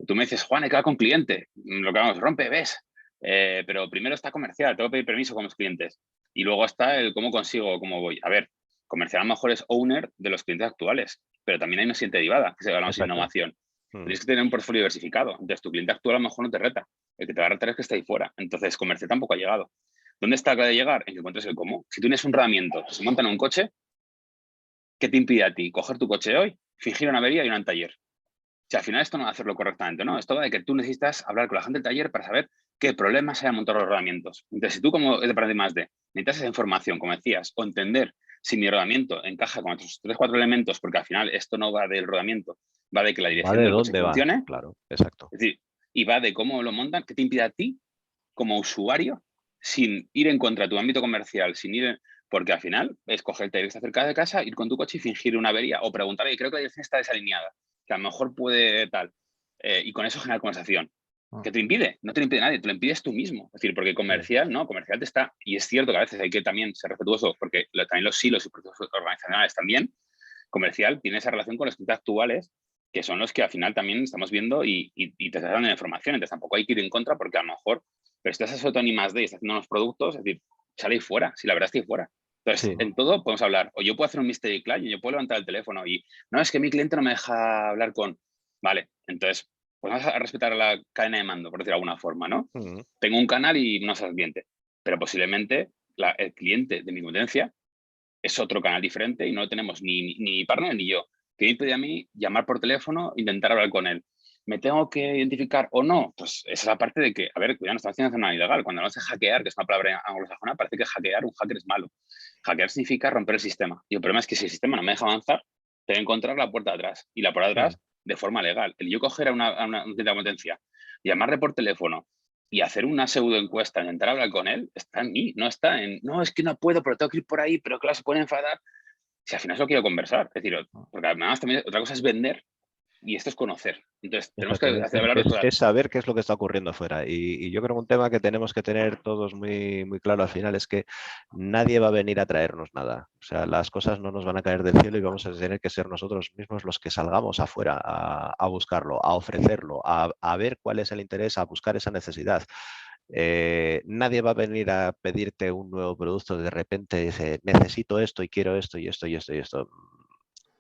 Tú me dices, Juan, hay que hablar con cliente. Lo que vamos, rompe, ves. Pero primero está comercial, tengo que pedir permiso con los clientes. Y luego está el cómo consigo, cómo voy. A ver, comercial a lo mejor es owner de los clientes actuales, pero también hay una siguiente derivada, que se llama innovación. Tienes que tener un portfolio diversificado. Entonces, tu cliente actual a lo mejor no te reta. El que te va a retar es que está ahí fuera. Entonces, comercial tampoco ha llegado. ¿Dónde está la de llegar? En que encuentres el cómo. Si tú tienes un rodamiento que se monta en un coche, ¿qué te impide a ti coger tu coche hoy, fingir una avería y ir a un taller? Si al final esto no va a hacerlo correctamente, ¿no? Esto va de que tú necesitas hablar con la gente del taller para saber qué problemas se han montado los rodamientos. Entonces, si tú como departamento más de necesitas esa información, como decías, o entender si mi rodamiento encaja con estos 3 o 4 elementos, porque al final esto no va del rodamiento, va de que la dirección del coche funcione. Claro, exacto. Es decir, y va de cómo lo montan, qué te impide a ti, como usuario, sin ir en contra de tu ámbito comercial, sin ir... Porque al final es coger el taller que está cerca de casa, ir con tu coche y fingir una avería o preguntar, creo que la dirección está desalineada, que a lo mejor puede tal, y con eso generar conversación. ¿Qué te impide? No te lo impide nadie, te lo impides tú mismo. Es decir, porque comercial, ¿no? Comercial te está, y es cierto que a veces hay que también ser respetuoso, porque también los silos y procesos organizacionales también, comercial tiene esa relación con los clientes actuales, que son los que al final también estamos viendo y te están dando información, entonces tampoco hay que ir en contra, porque a lo mejor, pero si estás a Sotoni más D y estás haciendo unos productos, es decir, sale ahí fuera, si la verdad es que ahí fuera. Entonces, en todo podemos hablar, o yo puedo hacer un mystery client, yo puedo levantar el teléfono y, no, es que mi cliente no me deja hablar con... Vale, entonces, pues vamos a respetar la cadena de mando, por decirlo de alguna forma, ¿no? Tengo un canal y no se cliente. pero posiblemente el cliente de mi competencia es otro canal diferente y no lo tenemos ni mi partner ni yo. ¿Qué me impide a mí llamar por teléfono, intentar hablar con él? ¿Me tengo que identificar o no? Pues esa es la parte de que, a ver, cuidado, no estamos haciendo nada ilegal. Cuando hablamos de hackear, que es una palabra anglosajona, parece que hackear, un hacker es malo. Hackear significa romper el sistema. Y el problema es que si el sistema no me deja avanzar, tengo que encontrar la puerta de atrás. Y la puerta de atrás, de forma legal. El yo coger a una tienda de competencia, llamarle por teléfono y hacer una pseudo encuesta, intentar hablar con él, está en mí, no está en, no, es que no puedo, pero tengo que ir por ahí, pero claro, se puede enfadar. Si al final solo quiero conversar, es decir, porque además también otra cosa es vender y esto es conocer. Entonces, tenemos que Exacto. hacer hablar de cosas. Es saber qué es lo que está ocurriendo afuera. Y yo creo que un tema que tenemos que tener todos muy, muy claro al final es que nadie va a venir a traernos nada. O sea, las cosas no nos van a caer del cielo y vamos a tener que ser nosotros mismos los que salgamos afuera a buscarlo, a ofrecerlo, a ver cuál es el interés, a buscar esa necesidad. Nadie va a venir a pedirte un nuevo producto de repente dice necesito esto y quiero esto y esto y esto y esto.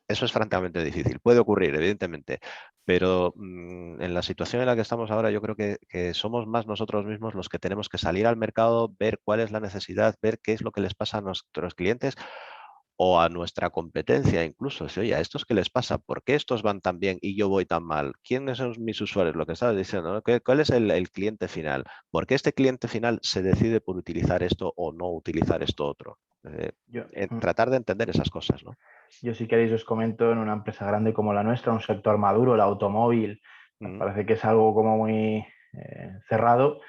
Eso es francamente difícil. Puede ocurrir, evidentemente, pero en la situación en la que estamos ahora yo creo que somos más nosotros mismos los que tenemos que salir al mercado, ver cuál es la necesidad, ver qué es lo que les pasa a nuestros clientes o a nuestra competencia incluso. Si, oye, ¿a estos qué les pasa? ¿Por qué estos van tan bien y yo voy tan mal? ¿Quiénes son mis usuarios? Lo que estabas diciendo, ¿no? ¿Cuál es el cliente final? ¿Por qué este cliente final se decide por utilizar esto o no utilizar esto otro? Tratar de entender esas cosas, ¿no? Yo, si queréis, os comento, en una empresa grande como la nuestra, un sector maduro, el automóvil, parece que es algo como muy cerrado,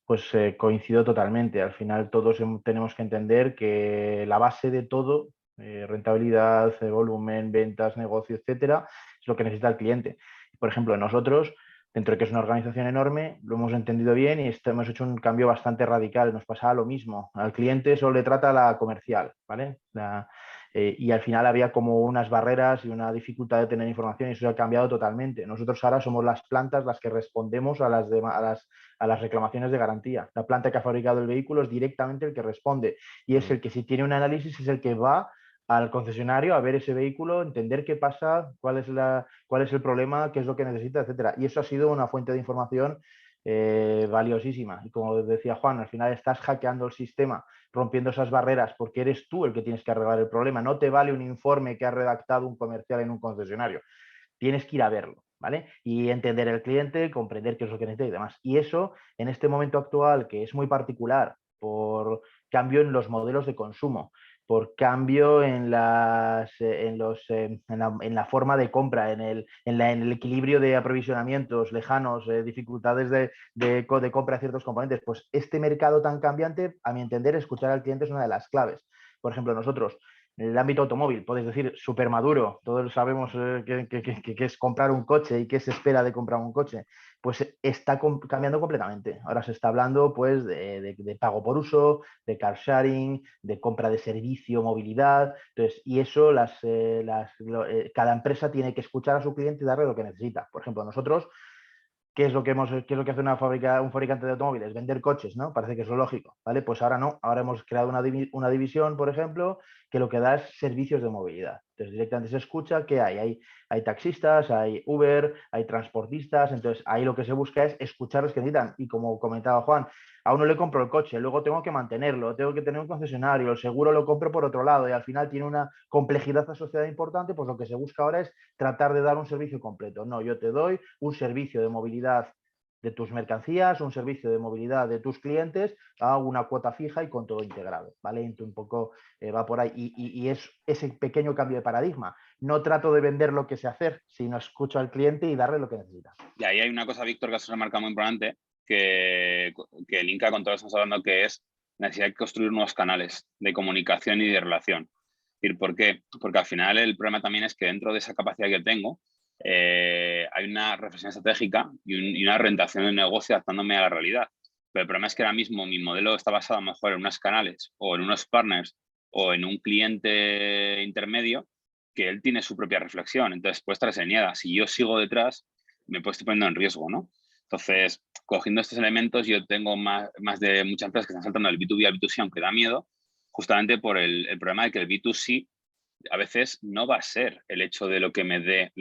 pues coincido totalmente. Al final todos tenemos que entender que la base de todo, rentabilidad, volumen, ventas, negocio, etcétera, es lo que necesita el cliente. Por ejemplo, nosotros, dentro de que es una organización enorme, lo hemos entendido bien y hemos hecho un cambio bastante radical. Nos pasaba lo mismo. Al cliente solo le trata la comercial, ¿vale? Y al final había como unas barreras y una dificultad de tener información y eso ha cambiado totalmente. Nosotros ahora somos las plantas las que respondemos a las reclamaciones de garantía. La planta que ha fabricado el vehículo es directamente el que responde y es el que, si tiene un análisis, es el que va al concesionario a ver ese vehículo, entender qué pasa, cuál es el problema, qué es lo que necesita, etcétera. Y eso ha sido una fuente de información valiosísima. Y como decía Juan, al final estás hackeando el sistema, rompiendo esas barreras, porque eres tú el que tienes que arreglar el problema. No te vale un informe que ha redactado un comercial en un concesionario. Tienes que ir a verlo, ¿vale? Y entender el cliente, comprender qué es lo que necesita y demás. Y eso, en este momento actual, que es muy particular por cambio en los modelos de consumo, por cambio en la forma de compra, en el equilibrio de aprovisionamientos lejanos, dificultades de compra de ciertos componentes, pues este mercado tan cambiante, a mi entender, escuchar al cliente es una de las claves. Por ejemplo, nosotros, en el ámbito automóvil, podéis decir súper maduro, todos sabemos que es comprar un coche y qué se espera de comprar un coche, pues está cambiando completamente. Ahora se está hablando pues de pago por uso, de car sharing, de compra de servicio, movilidad. Entonces, y eso cada empresa tiene que escuchar a su cliente y darle lo que necesita. Por ejemplo, nosotros, ¿qué es lo que hace un fabricante de automóviles? Vender coches, ¿no? Parece que es lo lógico, ¿vale? Pues ahora no. Ahora hemos creado una división, por ejemplo, que lo que da es servicios de movilidad. Entonces, directamente se escucha que hay taxistas, hay Uber, hay transportistas. Entonces, ahí lo que se busca es escuchar los que necesitan. Y como comentaba Juan, a uno le compro el coche, luego tengo que mantenerlo, tengo que tener un concesionario, el seguro lo compro por otro lado y al final tiene una complejidad asociada importante, pues lo que se busca ahora es tratar de dar un servicio completo. No, yo te doy un servicio de movilidad de tus mercancías, un servicio de movilidad de tus clientes a una cuota fija y con todo integrado, ¿vale? Entonces, un poco va por ahí. Y es ese pequeño cambio de paradigma. No trato de vender lo que sé hacer, sino escucho al cliente y darle lo que necesita. Y ahí hay una cosa, Víctor, que has remarcado muy importante, que linka con todo lo que estamos hablando, que es la necesidad de construir nuevos canales de comunicación y de relación. ¿Por qué? Porque al final el problema también es que dentro de esa capacidad que tengo, hay una reflexión estratégica y una orientación de negocio adaptándome a la realidad. Pero el problema es que ahora mismo mi modelo está basado mejor en unos canales o en unos partners o en un cliente intermedio que él tiene su propia reflexión. Entonces puede estar alineada. Si yo sigo detrás, me puedo estar poniendo en riesgo, ¿no? Entonces, cogiendo estos elementos, yo tengo más de muchas empresas que están saltando del B2B al B2C, aunque da miedo, justamente por el problema de que el B2C a veces no va a ser el hecho de lo que me dé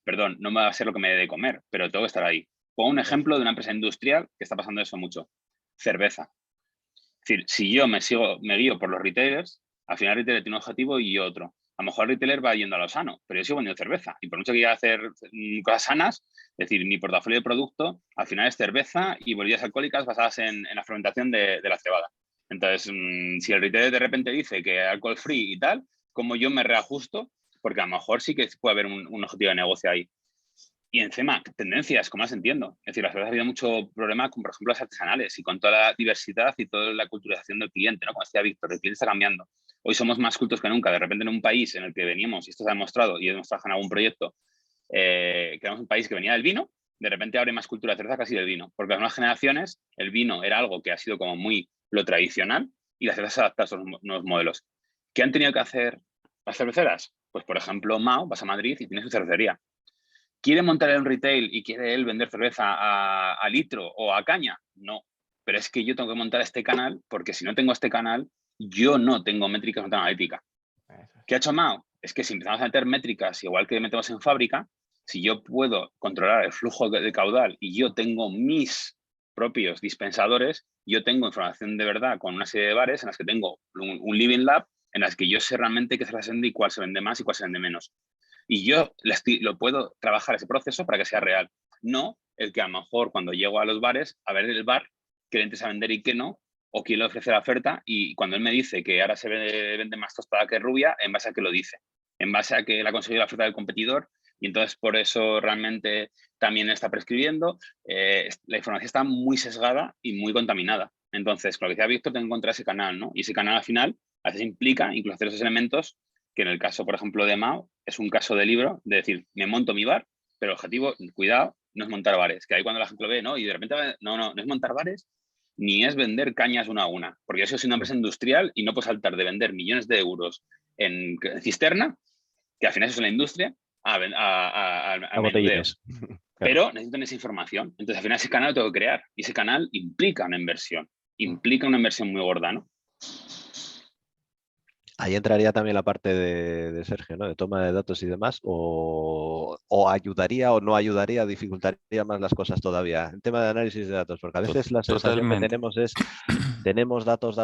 perdón, no va a ser lo que me dé de comer, pero tengo que estar ahí. pongo un ejemplo de una empresa industrial que está pasando eso mucho. Cerveza. Es decir, si yo me guío por los retailers, al final el retailer tiene un objetivo y yo otro. A lo mejor el retailer va yendo a lo sano, pero yo sigo vendiendo cerveza. Y por mucho que quiera hacer cosas sanas, es decir, mi portafolio de producto al final es cerveza y bebidas alcohólicas basadas en la fermentación de la cebada. Entonces, si el retailer de repente dice que alcohol free y tal, ¿cómo yo me reajusto? Porque a lo mejor sí que puede haber un objetivo de negocio ahí. Y encima, tendencias, como las entiendo. Es decir, las veces ha habido mucho problema con, por ejemplo, las artesanales y con toda la diversidad y toda la culturización del cliente, ¿no? Como decía Víctor, el cliente está cambiando. Hoy somos más cultos que nunca. De repente, en un país en el que veníamos, y esto se ha demostrado, y hemos trabajado en algún proyecto, que éramos un país que venía del vino, de repente ahora hay más cultura de cerveza casi del vino. Porque las nuevas generaciones, el vino era algo que ha sido como muy lo tradicional y la cerveza se adapta a esos nuevos modelos. ¿Qué han tenido que hacer las cerveceras? Pues, por ejemplo, Mao, vas a Madrid y tiene su cervecería. ¿Quiere montar en retail y quiere él vender cerveza a litro o a caña? No, pero es que yo tengo que montar este canal porque si no tengo este canal, yo no tengo métricas no tengo analítica. ¿Qué ha hecho Mao? Es que si empezamos a meter métricas igual que metemos en fábrica, si yo puedo controlar el flujo de caudal y yo tengo mis propios dispensadores, yo tengo información de verdad con una serie de bares en las que tengo un living lab en las que yo sé realmente qué se vende y cuál se vende más y cuál se vende menos. Y yo lo puedo trabajar ese proceso para que sea real. No el que a lo mejor cuando llego a los bares, a ver el bar, qué le interesa vender y qué no, o quién le ofrece la oferta, y cuando él me dice que ahora se vende más tostada que rubia, en base a que lo dice, en base a que él ha conseguido la oferta del competidor, y entonces por eso realmente también está prescribiendo. La información está muy sesgada y muy contaminada. Entonces, con lo que decía Víctor, tengo que encontrar ese canal, ¿no? Y ese canal al final a veces implica incluso hacer esos elementos que en el caso, por ejemplo, de Mao, es un caso de libro, de decir, me monto mi bar, pero el objetivo, cuidado, no es montar bares, que ahí cuando la gente lo ve, ¿no? Y de repente, no es montar bares, ni es vender cañas una a una, porque yo soy una empresa industrial y no puedo saltar de vender millones de euros en cisterna, que al final eso es la industria, a menudeo. Claro. Pero necesitan esa información. Entonces, al final ese canal lo tengo que crear y ese canal implica una inversión muy gorda, ¿no? Ahí entraría también la parte de Sergio, ¿no? De toma de datos y demás, o ayudaría o no ayudaría, dificultaría más las cosas todavía. El tema de análisis de datos, porque a veces la sensación que tenemos es, tenemos datos,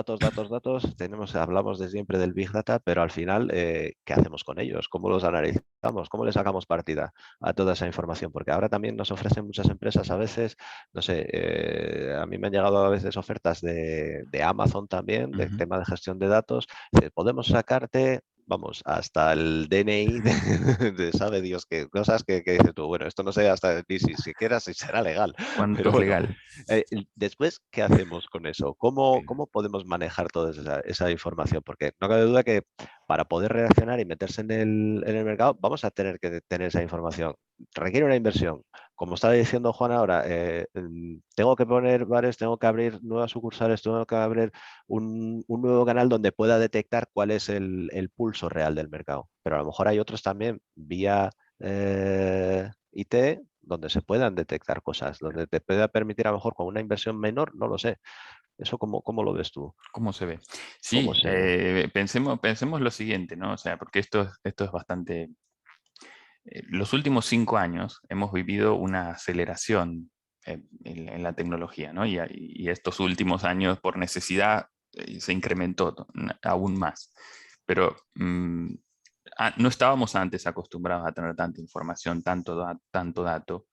hablamos de siempre del Big Data, pero al final, ¿qué hacemos con ellos? ¿Cómo los analizamos? ¿Cómo le sacamos partida a toda esa información? Porque ahora también nos ofrecen muchas empresas a veces, no sé, a mí me han llegado a veces ofertas de Amazon también, de tema de gestión de datos. Podemos sacarte, vamos, hasta el DNI de sabe Dios qué cosas que dices tú, bueno, esto no sé hasta ni siquiera si será legal. ¿Cuánto es legal? Después, ¿qué hacemos con eso? ¿Cómo podemos manejar toda esa información? Porque no cabe duda que para poder reaccionar y meterse en el mercado, vamos a tener que tener esa información. Requiere una inversión. Como estaba diciendo Juan ahora, tengo que poner bares, tengo que abrir nuevas sucursales, tengo que abrir un nuevo canal donde pueda detectar cuál es el pulso real del mercado. Pero a lo mejor hay otros también vía IT donde se puedan detectar cosas, donde te pueda permitir a lo mejor con una inversión menor, no lo sé. ¿Eso cómo lo ves tú? ¿Cómo se ve? Sí, pensemos lo siguiente, ¿no? O sea, porque esto es bastante... los últimos 5 años hemos vivido una aceleración en la tecnología, ¿no? Y estos últimos años, por necesidad, se incrementó aún más. Pero no estábamos antes acostumbrados a tener tanta información, tanto dato,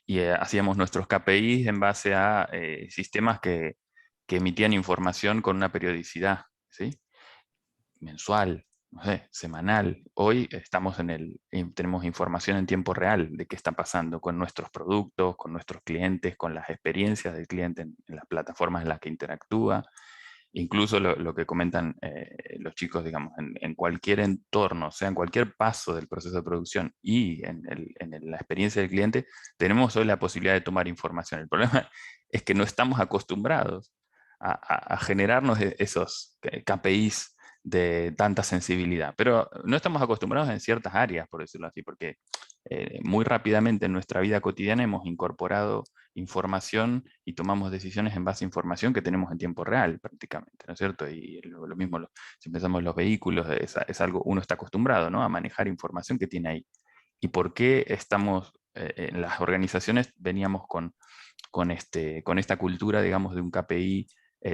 y hacíamos nuestros KPIs en base a sistemas que emitían información con una periodicidad, ¿sí? Mensual, no sé, semanal. Hoy tenemos información en tiempo real de qué está pasando con nuestros productos, con nuestros clientes, con las experiencias del cliente en las plataformas en las que interactúa. Incluso lo que comentan los chicos, digamos, en cualquier entorno, o sea, en cualquier paso del proceso de producción y en la experiencia del cliente, tenemos hoy la posibilidad de tomar información. El problema es que no estamos acostumbrados a generarnos esos KPIs de tanta sensibilidad, pero no estamos acostumbrados en ciertas áreas, por decirlo así, porque muy rápidamente en nuestra vida cotidiana hemos incorporado información y tomamos decisiones en base a información que tenemos en tiempo real prácticamente, ¿no es cierto? Y lo mismo, si pensamos en los vehículos, es algo, uno está acostumbrado, ¿no? A manejar información que tiene ahí. ¿Y por qué estamos en las organizaciones veníamos con esta cultura, digamos, de un KPI,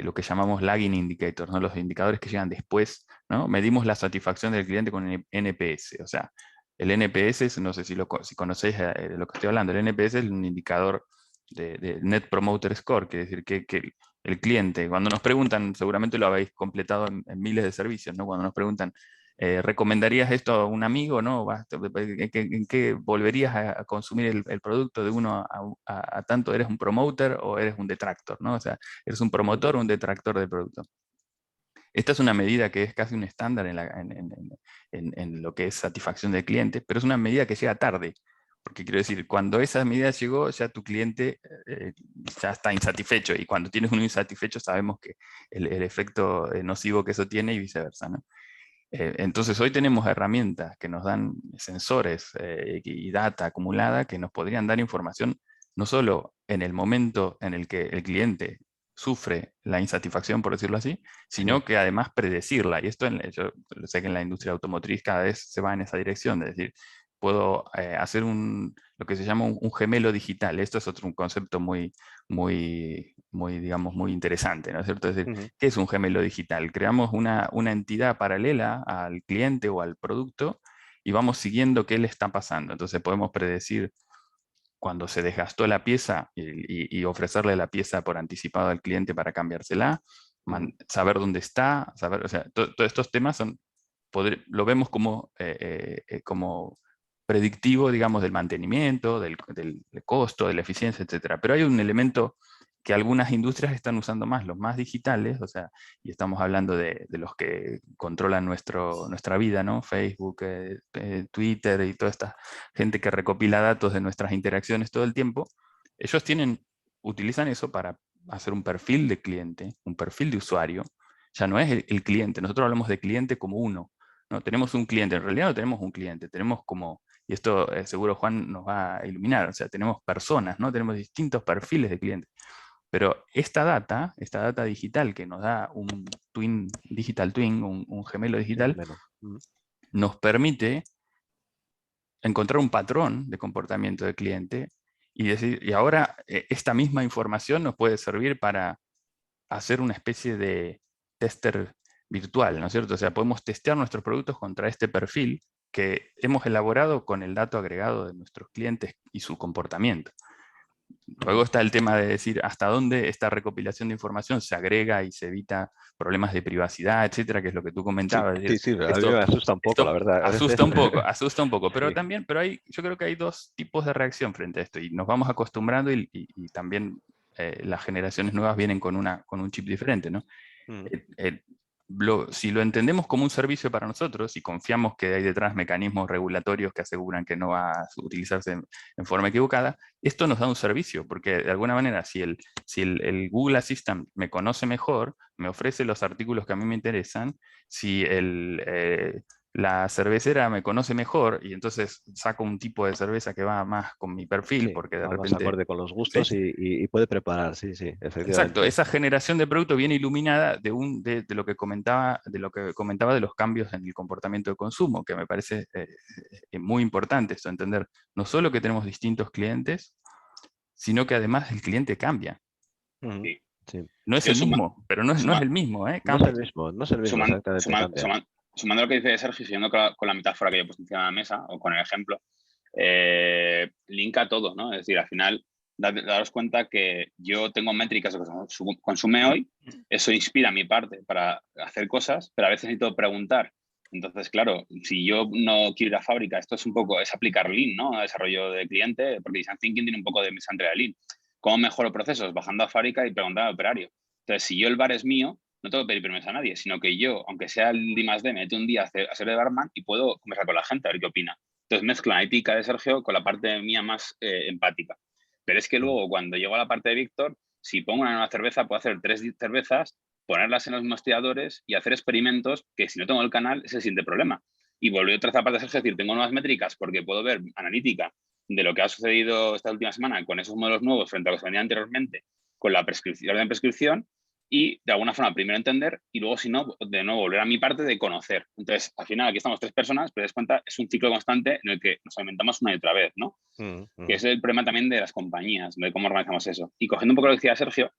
lo que llamamos lagging indicators, ¿no? Los indicadores que llegan después, ¿no? Medimos la satisfacción del cliente con el NPS. O sea, el NPS, no sé si conocéis de lo que estoy hablando, el NPS es un indicador de Net Promoter Score, que es decir, que el cliente, cuando nos preguntan, seguramente lo habéis completado en miles de servicios, ¿no? Cuando nos preguntan, ¿recomendarías esto a un amigo? ¿No? ¿En qué volverías a consumir el producto de uno a tanto? ¿Eres un promoter o eres un detractor? ¿No? O sea, ¿eres un promotor o un detractor del producto? Esta es una medida que es casi un estándar en lo que es satisfacción del cliente, pero es una medida que llega tarde. Porque quiero decir, cuando esa medida llegó, ya tu cliente ya está insatisfecho. Y cuando tienes uno insatisfecho, sabemos que el efecto nocivo que eso tiene y viceversa, ¿no? Entonces hoy tenemos herramientas que nos dan sensores y data acumulada que nos podrían dar información no solo en el momento en el que el cliente sufre la insatisfacción, por decirlo así, sino que además predecirla. Y esto yo sé que en la industria automotriz cada vez se va en esa dirección, de decir, puedo hacer lo que se llama un gemelo digital. Esto es un concepto digamos, muy interesante, ¿no es cierto? Es decir, ¿qué es un gemelo digital? Creamos una entidad paralela al cliente o al producto y vamos siguiendo qué le está pasando. Entonces podemos predecir cuando se desgastó la pieza y ofrecerle la pieza por anticipado al cliente para cambiársela, saber dónde está, o sea, todos estos temas lo vemos como predictivo, digamos, del mantenimiento, del costo, de la eficiencia, etc. Pero hay un elemento que algunas industrias están usando más, los más digitales, o sea, y estamos hablando de los que controlan nuestra vida, ¿no? Facebook, Twitter y toda esta gente que recopila datos de nuestras interacciones todo el tiempo. Ellos utilizan eso para hacer un perfil de cliente, un perfil de usuario. Ya no es el cliente, nosotros hablamos de cliente como uno, ¿no? Tenemos un cliente, en realidad no tenemos un cliente, tenemos como, y esto seguro Juan nos va a iluminar, o sea, tenemos personas, ¿no? Tenemos distintos perfiles de clientes. Pero esta data digital que nos da un digital twin, un gemelo digital, nos permite encontrar un patrón de comportamiento del cliente y ahora esta misma información nos puede servir para hacer una especie de tester virtual, ¿no es cierto? O sea, podemos testear nuestros productos contra este perfil que hemos elaborado con el dato agregado de nuestros clientes y su comportamiento. Luego está el tema de decir hasta dónde esta recopilación de información se agrega y se evita problemas de privacidad, etcétera, que es lo que tú comentabas. Sí, a mí me asusta un poco, la verdad. Asusta un poco, pero Sí. también, yo creo que hay dos tipos de reacción frente a esto y nos vamos acostumbrando y también las generaciones nuevas vienen con un chip diferente, ¿no? Si lo entendemos como un servicio para nosotros y confiamos que hay detrás mecanismos regulatorios que aseguran que no va a utilizarse en forma equivocada, esto nos da un servicio, porque de alguna manera si el Google Assistant me conoce mejor, me ofrece los artículos que a mí me interesan, si la cervecera me conoce mejor y entonces saco un tipo de cerveza que va más con mi perfil, porque de repente... más acorde con los gustos y puede preparar, sí, efectivamente. Exacto, esa generación de producto viene iluminada de lo que comentaba de los cambios en el comportamiento de consumo, que me parece muy importante esto, entender no solo que tenemos distintos clientes, sino que además el cliente cambia. Sí. No es el mismo, pero no es el mismo, cambia. No es el mismo, exactamente. Sumando lo que dice Sergio, siguiendo con la metáfora que yo he puesto encima de la mesa, o con el ejemplo, linka todo, ¿no? Es decir, al final, daros cuenta que yo tengo métricas de lo que consume hoy, eso inspira mi parte para hacer cosas, pero a veces necesito preguntar. Entonces, claro, si yo no quiero ir a fábrica, esto es aplicar Lean, ¿no? A desarrollo de cliente, porque Design Thinking tiene un poco de misandria de Lean. ¿Cómo mejoro procesos? Bajando a fábrica y preguntando al operario. Entonces, si yo el bar es mío, no tengo que pedir permiso a nadie, sino que yo, aunque sea el D+D, me meto un día a ser de barman y puedo conversar con la gente a ver qué opina. Entonces mezclan la ética de Sergio con la parte mía más empática. Pero es que luego, cuando llego a la parte de Víctor, si pongo una nueva cerveza, puedo hacer 3 cervezas, ponerlas en los mismos tiradores y hacer experimentos que si no tengo el canal, ese es el siguiente problema. Y volví otra vez a la parte de Sergio, es decir, tengo nuevas métricas porque puedo ver analítica de lo que ha sucedido esta última semana con esos modelos nuevos frente a lo que se venía anteriormente con la prescripción, y de alguna forma primero entender y luego, si no, de nuevo volver a mi parte de conocer. Entonces, al final aquí estamos 3 personas, pero te das cuenta, es un ciclo constante en el que nos alimentamos una y otra vez, ¿no? Que es el problema también de las compañías, de cómo organizamos eso. Y cogiendo un poco lo que decía Sergio,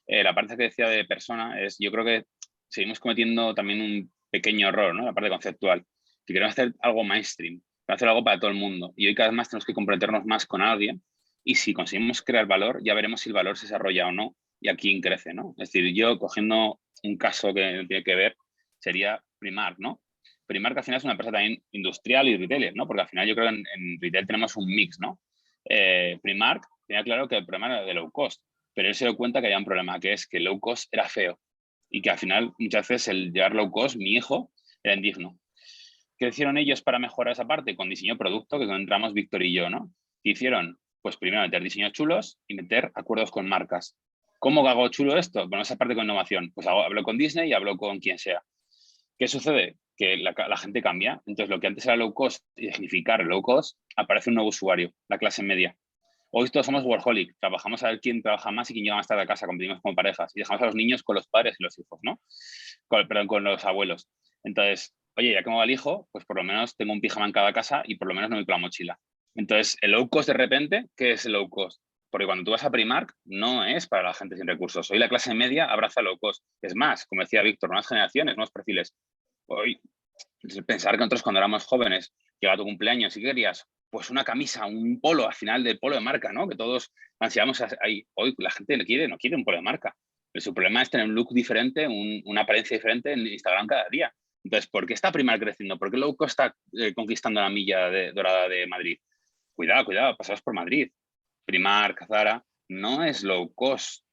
la parte que decía de persona es, yo creo que seguimos cometiendo también un pequeño error, ¿no? La parte conceptual, que queremos hacer algo mainstream, hacer algo para todo el mundo. Y hoy cada vez más tenemos que comprometernos más con alguien y si conseguimos crear valor, ya veremos si el valor se desarrolla o no y a quién crece, ¿no? Es decir, yo cogiendo un caso que tiene que ver, sería Primark, ¿no? Primark al final es una empresa también industrial y retailer, ¿no? Porque al final yo creo que en retail tenemos un mix, ¿no? Primark tenía claro que el problema era de low cost, pero él se dio cuenta que había un problema, que es que low cost era feo y que al final muchas veces el llevar low cost, mi hijo, era indigno. ¿Qué hicieron ellos para mejorar esa parte? Con diseño de producto, que es donde entramos Víctor y yo, ¿no? ¿Qué hicieron? Pues primero meter diseños chulos y meter acuerdos con marcas. ¿Cómo hago chulo esto? Bueno, esa parte con innovación. Pues hablo con Disney y hablo con quien sea. ¿Qué sucede? Que la gente cambia. Entonces, lo que antes era low cost y significar low cost, aparece un nuevo usuario, la clase media. Hoy todos somos workaholic, trabajamos a ver quién trabaja más y quién llega más tarde a casa, competimos como parejas y dejamos a los niños con los padres y los hijos, ¿no? Perdón, con los abuelos. Entonces, oye, ya que me va el hijo, pues por lo menos tengo un pijama en cada casa y por lo menos no voy con la mochila. Entonces, el low cost de repente, ¿qué es el low cost? Porque cuando tú vas a Primark, no es para la gente sin recursos. Hoy la clase media abraza low cost. Es más, como decía Víctor, nuevas generaciones, nuevos perfiles. Hoy, pensar que nosotros cuando éramos jóvenes, llegaba tu cumpleaños y ¿qué querías? Pues una camisa, un polo, al final del polo de marca, ¿no? Que todos ansiamos ahí. Hoy la gente no quiere un polo de marca. Pero su problema es tener un look diferente, una apariencia diferente en Instagram cada día. Entonces, ¿por qué está Primark creciendo? ¿Por qué low cost está conquistando la milla dorada de Madrid? Cuidado, pasaos por Madrid. Primark, Zara, no es low cost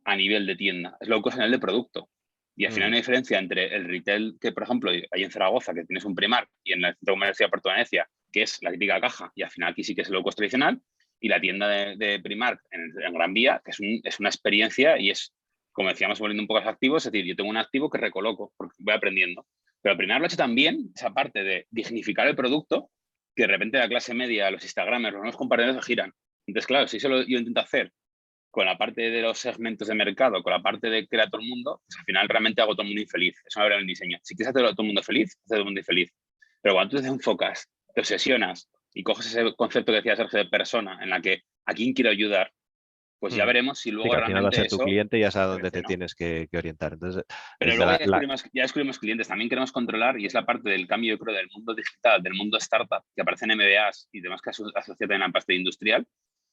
a nivel de tienda, es low cost a nivel de producto. Y al final hay una diferencia entre el retail que, por ejemplo, hay en Zaragoza, que tienes un Primark, y en el centro comercial de Puerto Venecia, que es la típica caja, y al final aquí sí que es el low cost tradicional, y la tienda de Primark en Gran Vía, que es una experiencia y es, como decíamos, volviendo un poco a los activos, es decir, yo tengo un activo que recoloco porque voy aprendiendo. Pero Primark lo ha hecho también, esa parte de dignificar el producto, que de repente la clase media, los Instagramers, los nuevos compañeros se giran. Entonces, claro, si eso yo intento hacer con la parte de los segmentos de mercado, con la parte de crear todo el mundo, pues al final realmente hago todo el mundo infeliz. Eso me habla en el diseño. Si quieres hacer todo el mundo feliz, haz todo el mundo infeliz. Pero cuando tú te enfocas, te obsesionas y coges ese concepto que decía Sergio de persona, en la que a quién quiero ayudar, pues ya veremos si Sí, luego que al final va a realmente ser tu eso cliente y ya sabes a dónde crece, te ¿no? tienes que orientar. Entonces, Pero desde luego ya descubrimos clientes. También queremos controlar, y es la parte del cambio, yo creo, del mundo digital, del mundo startup, que aparecen MBAs y demás que asocian en la parte industrial,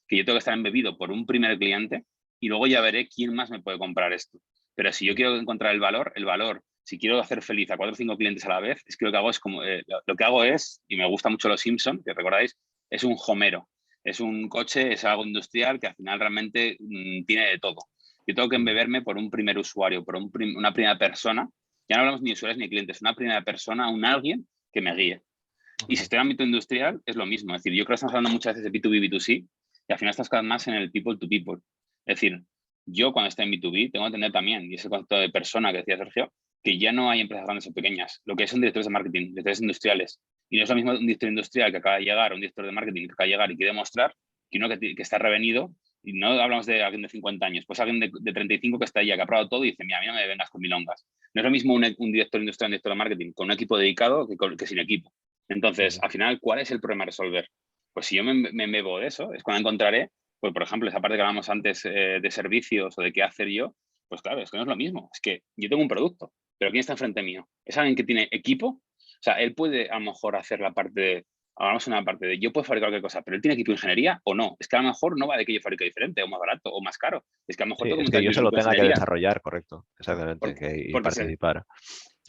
que yo tengo que estar embebido por un primer cliente y luego ya veré quién más me puede comprar esto. Pero si yo quiero encontrar el valor, si quiero hacer feliz a 4 o 5 clientes a la vez, es que lo que hago es como, lo que hago es, y me gusta mucho los Simpson, que recordáis, es un Homero. Es un coche, es algo industrial que al final realmente tiene de todo. Yo tengo que embeberme por un primer usuario, por una primera persona. Ya no hablamos ni de usuarios ni clientes, una primera persona, un alguien que me guíe. Y si estoy en el ámbito industrial, es lo mismo. Es decir, yo creo que estamos hablando muchas veces de B2B, B2C, y al final estás cada vez más en el people to people. Es decir, yo cuando estoy en B2B tengo que entender también, y ese concepto de persona que decía Sergio, que ya no hay empresas grandes o pequeñas. Lo que son directores de marketing, directores industriales. Y no es lo mismo un director industrial que acaba de llegar, un director de marketing que acaba de llegar y quiere mostrar, que uno que está revenido. Y no hablamos de alguien de 50 años, pues alguien de 35 que está allá, que ha probado todo y dice, mira, a mí no me vengas con milongas. No es lo mismo un director industrial, un director de marketing con un equipo dedicado que sin equipo. Entonces, al final, ¿cuál es el problema a resolver? Pues si yo me bebo de eso, es cuando encontraré, pues por ejemplo, esa parte que hablamos antes de servicios o de qué hacer yo, pues claro, es que no es lo mismo. Es que yo tengo un producto, pero ¿quién está enfrente mío? ¿Es alguien que tiene equipo? O sea, él puede a lo mejor hacer la parte de, hablamos una parte de, yo puedo fabricar cualquier cosa, pero él tiene equipo de ingeniería o no. Es que a lo mejor no va de que yo fabrique diferente o más barato o más caro. Es que a lo mejor sí, tengo que es montar que yo yo un se lo equipo de tenga que ingeniería. desarrollar, correcto, exactamente, Porque, y porque participar.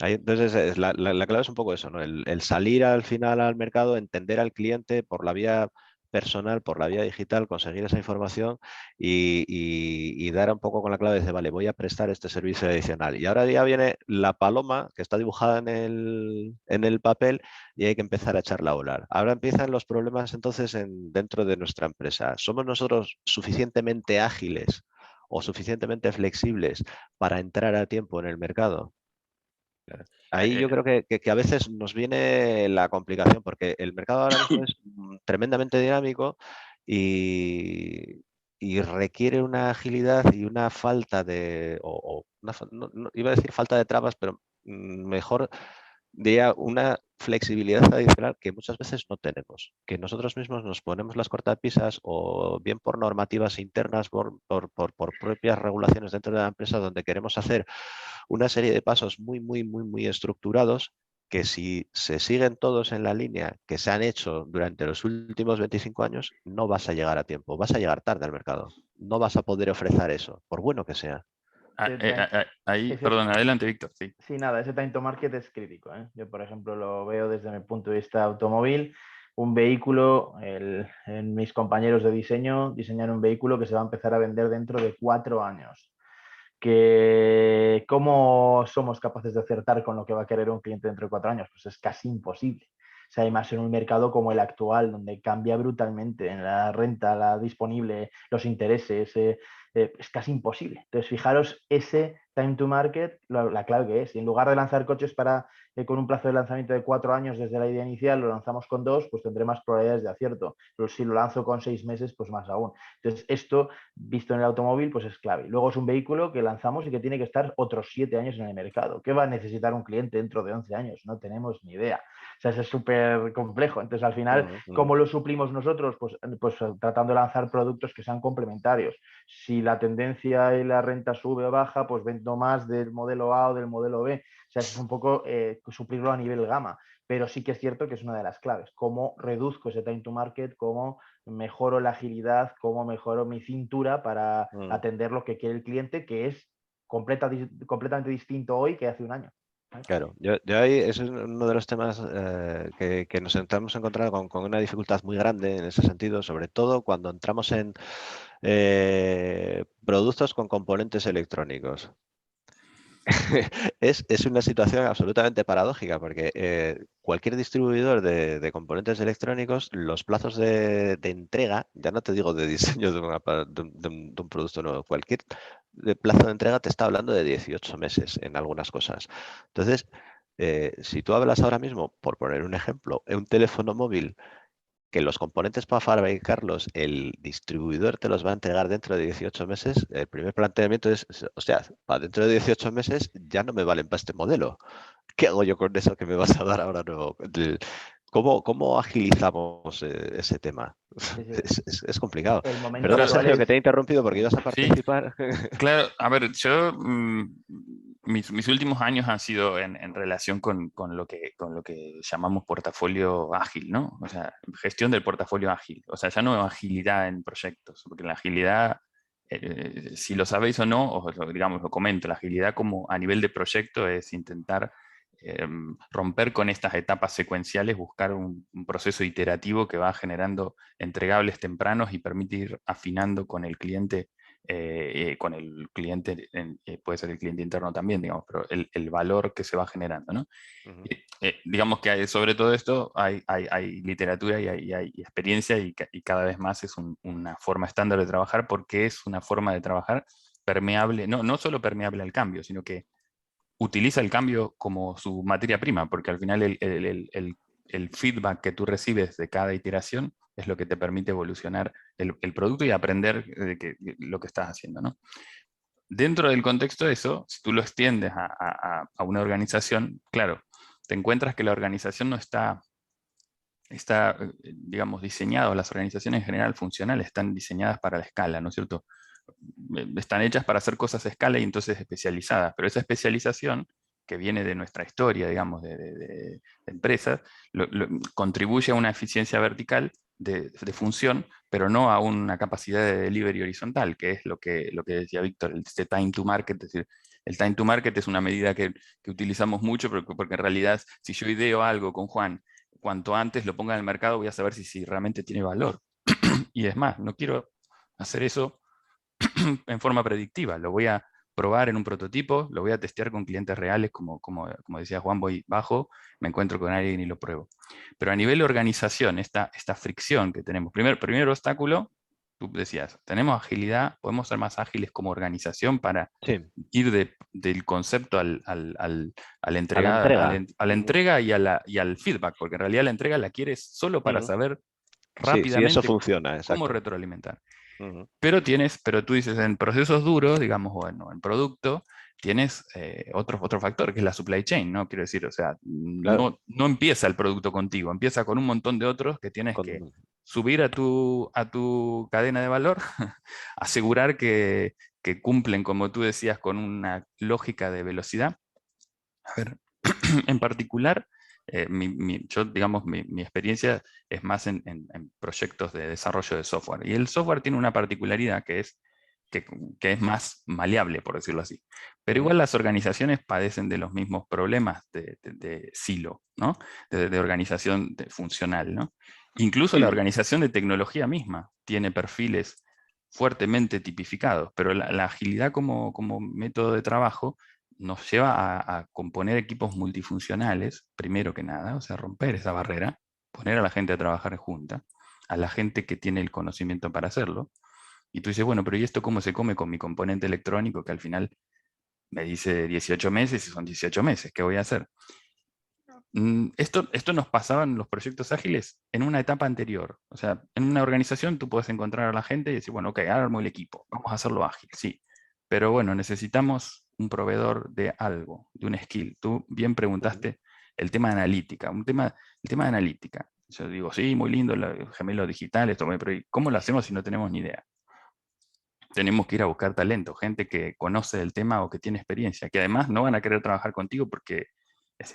Ahí, entonces, la clave es un poco eso, ¿no? El salir al final al mercado, entender al cliente por la vía personal, por la vía digital, conseguir esa información y dar un poco con la clave de, vale, voy a prestar este servicio adicional. Y ahora ya viene la paloma que está dibujada en el papel y hay que empezar a echarla a volar. Ahora empiezan los problemas entonces dentro de nuestra empresa. ¿Somos nosotros suficientemente ágiles o suficientemente flexibles para entrar a tiempo en el mercado? Ahí yo creo que a veces nos viene la complicación porque el mercado ahora mismo es tremendamente dinámico y y requiere una agilidad y una falta de, iba a decir falta de trabas, pero mejor diría una flexibilidad adicional que muchas veces no tenemos, que nosotros mismos nos ponemos las cortapisas o bien por normativas internas, por propias regulaciones dentro de la empresa donde queremos hacer una serie de pasos muy estructurados que si se siguen todos en la línea que se han hecho durante los últimos 25 años, no vas a llegar a tiempo, vas a llegar tarde al mercado, no vas a poder ofrecer eso, por bueno que sea. Ahí, Ese- perdón, adelante, Víctor. Sí. Sí, nada, ese time to market es crítico, ¿eh? Yo, por ejemplo, lo veo desde mi punto de vista automóvil. Un vehículo, mis compañeros de diseño diseñan un vehículo que se va a empezar a vender dentro de 4 años. ¿Cómo somos capaces de acertar con lo que va a querer un cliente dentro de 4 años? Pues es casi imposible. O sea, además en un mercado como el actual, donde cambia brutalmente en la renta, la disponible, los intereses, es casi imposible. Entonces, fijaros ese time to market, la clave que es. Y en lugar de lanzar coches con un plazo de lanzamiento de 4 años desde la idea inicial, lo lanzamos con 2, pues tendré más probabilidades de acierto. Pero si lo lanzo con 6 meses, pues más aún. Entonces, esto, visto en el automóvil, pues es clave. Luego es un vehículo que lanzamos y que tiene que estar otros 7 años en el mercado. ¿Qué va a necesitar un cliente dentro de 11 años? No tenemos ni idea. O sea, es súper complejo. Entonces, al final, ¿cómo lo suplimos nosotros? Pues tratando de lanzar productos que sean complementarios. Si la tendencia y la renta sube o baja, pues vendo más del modelo A o del modelo B. O sea, es un poco suplirlo a nivel gama. Pero sí que es cierto que es una de las claves. Cómo reduzco ese time to market, cómo mejoro la agilidad, cómo mejoro mi cintura para atender lo que quiere el cliente, que es completamente distinto hoy que hace un año. Claro, yo ahí ese es uno de los temas que nos hemos encontrado con una dificultad muy grande en ese sentido, sobre todo cuando entramos en productos con componentes electrónicos. Es una situación absolutamente paradójica porque cualquier distribuidor de componentes electrónicos, los plazos de entrega, ya no te digo de diseño de un producto nuevo, cualquier plazo de entrega te está hablando de 18 meses en algunas cosas. Entonces, si tú hablas ahora mismo, por poner un ejemplo, en un teléfono móvil, que los componentes para fabricarlos, el distribuidor te los va a entregar dentro de 18 meses, el primer planteamiento es, o sea, para dentro de 18 meses ya no me valen para este modelo. ¿Qué hago yo con eso que me vas a dar ahora nuevo? ¿Cómo agilizamos ese tema? Sí, sí. Es complicado. El momento Perdona, actual Sergio, que es... te he interrumpido porque ibas a Sí, participar. claro. A ver, yo mis últimos años han sido en relación con lo que llamamos portafolio ágil, ¿no? O sea, gestión del portafolio ágil. O sea, ya no agilidad en proyectos, porque la agilidad, si lo sabéis o no, digamos, lo comento, la agilidad como a nivel de proyecto es intentar romper con estas etapas secuenciales, buscar un proceso iterativo que va generando entregables tempranos y permite ir afinando con el cliente, puede ser el cliente interno también, digamos, pero el valor que se va generando, ¿no? Digamos que sobre todo esto hay literatura y hay experiencia y cada vez más es una forma estándar de trabajar porque es una forma de trabajar permeable, no solo permeable al cambio, sino que utiliza el cambio como su materia prima, porque al final el feedback que tú recibes de cada iteración es lo que te permite evolucionar el producto y aprender lo que estás haciendo, ¿no? Dentro del contexto de eso, si tú lo extiendes a una organización, claro, te encuentras que la organización no está, digamos, diseñada, las organizaciones en general funcionales están diseñadas para la escala, ¿no es cierto? Están hechas para hacer cosas a escala y entonces especializadas, pero esa especialización que viene de nuestra historia, digamos, de empresas, contribuye a una eficiencia vertical de función, pero no a una capacidad de delivery horizontal, que es lo que decía Víctor, este time to market, es decir, el time to market es una medida que utilizamos mucho, porque en realidad si yo ideo algo con Juan, cuanto antes lo ponga en el mercado voy a saber si realmente tiene valor. Y es más, no quiero hacer eso en forma predictiva. Lo voy a probar en un prototipo, lo voy a testear con clientes reales, como decía Juan, voy bajo, me encuentro con alguien y lo pruebo. Pero a nivel de organización, esta fricción que tenemos, primer obstáculo, tú decías, tenemos agilidad, podemos ser más ágiles como organización para ir del concepto a la entrega y al feedback, porque en realidad la entrega la quieres solo para saber Sí, eso rápidamente funciona, cómo exacto. retroalimentar. Pero tú dices, en procesos duros, digamos, bueno, en producto, tienes otro factor, que es la supply chain, ¿no? Quiero decir, o sea, Claro. no empieza el producto contigo, empieza con un montón de otros que tienes que Con- subir a tu cadena de valor, asegurar que cumplen, como tú decías, con una lógica de velocidad. A ver, en particular, yo, digamos, mi experiencia es más en proyectos de desarrollo de software. Y el software tiene una particularidad que es más maleable, por decirlo así. Pero igual las organizaciones padecen de los mismos problemas de silo, ¿no? De organización funcional, ¿no? Incluso la organización de tecnología misma tiene perfiles fuertemente tipificados, pero la agilidad como método de trabajo nos lleva a componer equipos multifuncionales, primero que nada, o sea, romper esa barrera, poner a la gente a trabajar junta, a la gente que tiene el conocimiento para hacerlo. Y tú dices, bueno, pero ¿y esto cómo se come con mi componente electrónico que al final me dice 18 meses y son 18 meses? ¿Qué voy a hacer? Esto nos pasaba en los proyectos ágiles en una etapa anterior. O sea, en una organización tú puedes encontrar a la gente y decir, bueno, ok, ahora armo el equipo, vamos a hacerlo ágil, sí. Pero bueno, necesitamos un proveedor de algo, de un skill. Tú bien preguntaste el tema de analítica. El tema de analítica. Yo digo, sí, muy lindo, el gemelo digital, esto, pero ¿cómo lo hacemos si no tenemos ni idea? Tenemos que ir a buscar talento, gente que conoce del tema o que tiene experiencia, que además no van a querer trabajar contigo porque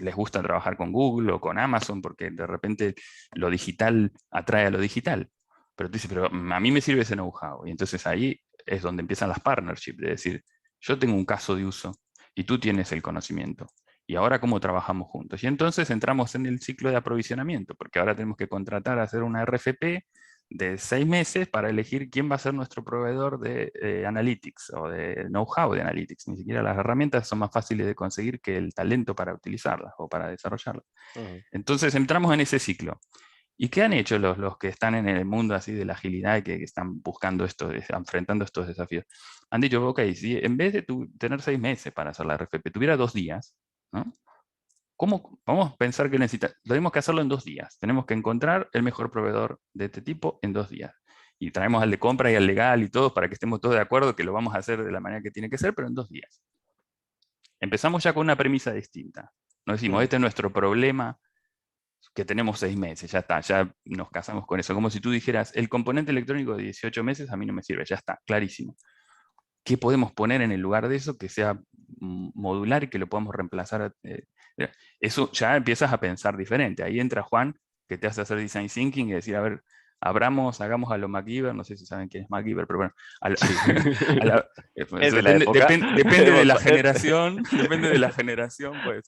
les gusta trabajar con Google o con Amazon, porque de repente lo digital atrae a lo digital. Pero tú dices, pero a mí me sirve ese know-how. Y entonces ahí es donde empiezan las partnerships, de decir, yo tengo un caso de uso y tú tienes el conocimiento. Y ahora, ¿cómo trabajamos juntos? Y entonces entramos en el ciclo de aprovisionamiento, porque ahora tenemos que contratar a hacer una RFP de 6 meses para elegir quién va a ser nuestro proveedor de Analytics o de know-how de Analytics. Ni siquiera las herramientas son más fáciles de conseguir que el talento para utilizarlas o para desarrollarlas. Entonces entramos en ese ciclo. ¿Y qué han hecho los que están en el mundo así de la agilidad y que están buscando esto, enfrentando estos desafíos? Han dicho, ok, si en vez de tener 6 meses para hacer la RFP, tuviera 2 días, ¿no? ¿Cómo vamos a pensar que tenemos que hacerlo en 2 días? Tenemos que encontrar el mejor proveedor de este tipo en 2 días. Y traemos al de compra y al legal y todo para que estemos todos de acuerdo que lo vamos a hacer de la manera que tiene que ser, pero en 2 días. Empezamos ya con una premisa distinta. Nos decimos, este es nuestro problema, que tenemos 6 meses, ya está, ya nos casamos con eso. Como si tú dijeras, el componente electrónico de 18 meses a mí no me sirve, ya está, clarísimo. ¿Qué podemos poner en el lugar de eso que sea modular y que lo podamos reemplazar? Eso ya empiezas a pensar diferente. Ahí entra Juan, que te hace hacer design thinking y decir, a ver, hagamos a lo MacGyver, no sé si saben quién es MacGyver, pero bueno, Es de la época. depende de la generación, depende de la generación, pues.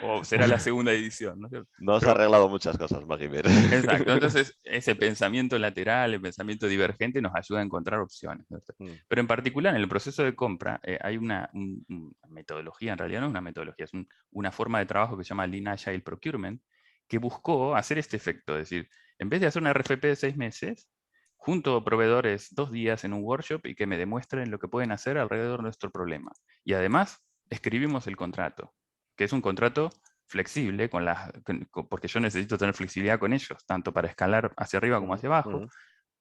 O será la segunda edición, ¿no es cierto? No has arreglado muchas cosas, MacGyver. Exacto, entonces ese pensamiento lateral, el pensamiento divergente nos ayuda a encontrar opciones, ¿no? Pero en particular en el proceso de compra hay una metodología, en realidad no es una metodología, es una forma de trabajo que se llama Lean Agile Procurement, que buscó hacer este efecto, es decir, en vez de hacer una RFP de 6 meses, junto a proveedores 2 días en un workshop y que me demuestren lo que pueden hacer alrededor de nuestro problema. Y además escribimos el contrato, que es un contrato flexible, porque yo necesito tener flexibilidad con ellos, tanto para escalar hacia arriba como hacia abajo.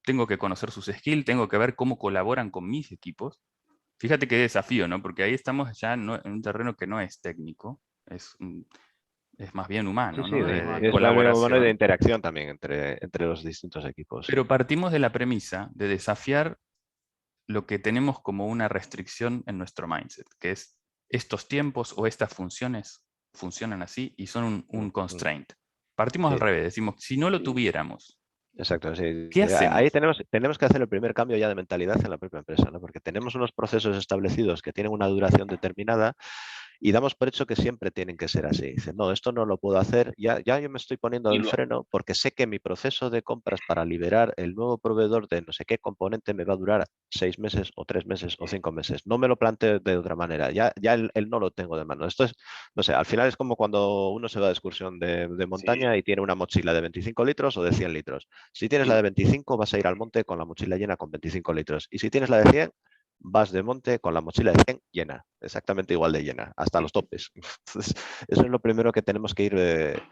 Tengo que conocer sus skills, tengo que ver cómo colaboran con mis equipos. Fíjate qué desafío, ¿no? Porque ahí estamos ya en un terreno que no es técnico, es más bien humano, Sí, ¿no? de, De es más bien humano y de colaboración. interacción también entre los distintos equipos. Pero partimos de la premisa de desafiar lo que tenemos como una restricción en nuestro mindset, que es estos tiempos o estas funciones funcionan así y son un constraint. Partimos al revés, decimos, si no lo tuviéramos, exacto, sí. ¿qué Ahí hacemos? tenemos que hacer el primer cambio ya de mentalidad en la propia empresa, ¿no? Porque tenemos unos procesos establecidos que tienen una duración determinada y damos por hecho que siempre tienen que ser así. Dicen, no, esto no lo puedo hacer, ya yo me estoy poniendo el freno porque sé que mi proceso de compras para liberar el nuevo proveedor de no sé qué componente me va a durar 6 meses o 3 meses o 5 meses. No me lo planteo de otra manera, ya el no lo tengo de mano. Esto es, no sé, al final es como cuando uno se va de excursión de montaña y tiene una mochila de 25 litros o de 100 litros. Si tienes la de 25 vas a ir al monte con la mochila llena con 25 litros y si tienes la de 100 vas de monte con la mochila de 100 llena, exactamente igual de llena, hasta los topes. Entonces, eso es lo primero que tenemos que ir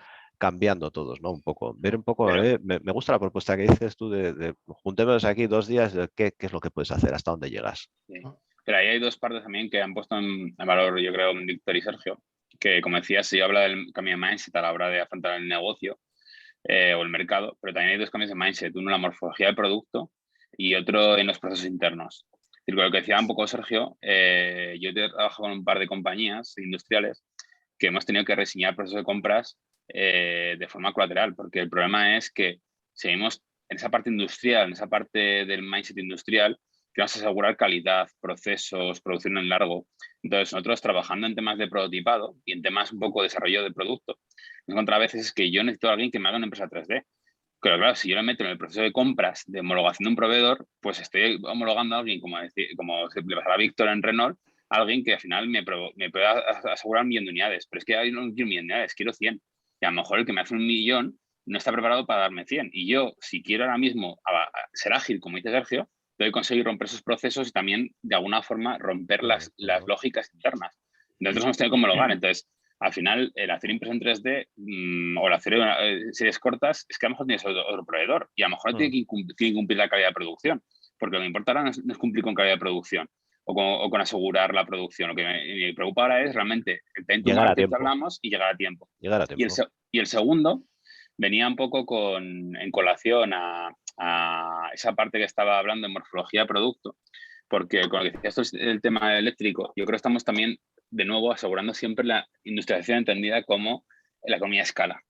cambiando todos, ¿no? Un poco. Ver un poco, Pero, me gusta la propuesta que dices tú de juntémonos aquí 2 días, de qué es lo que puedes hacer, hasta dónde llegas. sí. Pero ahí hay dos partes también que han puesto en valor, yo creo, Víctor y Sergio, que como decías, si yo hablo del cambio de mindset a la hora de afrontar el negocio o el mercado, pero también hay dos cambios de mindset, uno en la morfología del producto y otro en los procesos internos. Es decir, con lo que decía un poco Sergio, yo he trabajado con un par de compañías industriales que hemos tenido que reseñar el proceso de compras de forma colateral, porque el problema es que seguimos en esa parte industrial, en esa parte del mindset industrial, queremos asegurar calidad, procesos, producción en largo. Entonces, nosotros trabajando en temas de prototipado y en temas un poco de desarrollo de producto, me encuentro a veces es que yo necesito a alguien que me haga una empresa 3D. Pero claro, si yo le meto en el proceso de compras de homologación de un proveedor, pues estoy homologando a alguien, como le pasará a Víctor en Renault, a alguien que al final me pueda asegurar 1.000.000 de unidades. Pero es que yo no quiero 1.000.000 de unidades, quiero 100. Y a lo mejor el que me hace 1.000.000 no está preparado para darme 100. Y yo, si quiero ahora mismo ser ágil, como dice Sergio, tengo que conseguir romper esos procesos y también, de alguna forma, romper las lógicas internas. Nosotros hemos tenido que homologar. Entonces, al final, el hacer impresión 3D o el hacer series cortas es que a lo mejor tienes otro proveedor y a lo mejor tiene que cumplir la calidad de producción, porque lo que importa ahora no es cumplir con calidad de producción o con asegurar la producción. Lo que me preocupa ahora es realmente el time to market que hablamos y llegar a tiempo. Llegar a tiempo. Y el segundo venía un poco en colación a esa parte que estaba hablando de morfología de producto, porque con lo que decías el tema eléctrico, yo creo que estamos también, de nuevo, asegurando siempre la industrialización entendida como la economía de escala.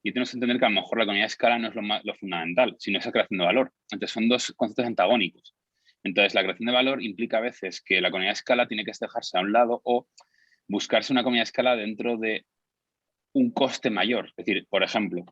Y tenemos que entender que a lo mejor la economía de escala no es lo fundamental, sino esa creación de valor. Entonces, son dos conceptos antagónicos. Entonces, la creación de valor implica a veces que la economía de escala tiene que dejarse a un lado o buscarse una economía de escala dentro de un coste mayor. Es decir, por ejemplo,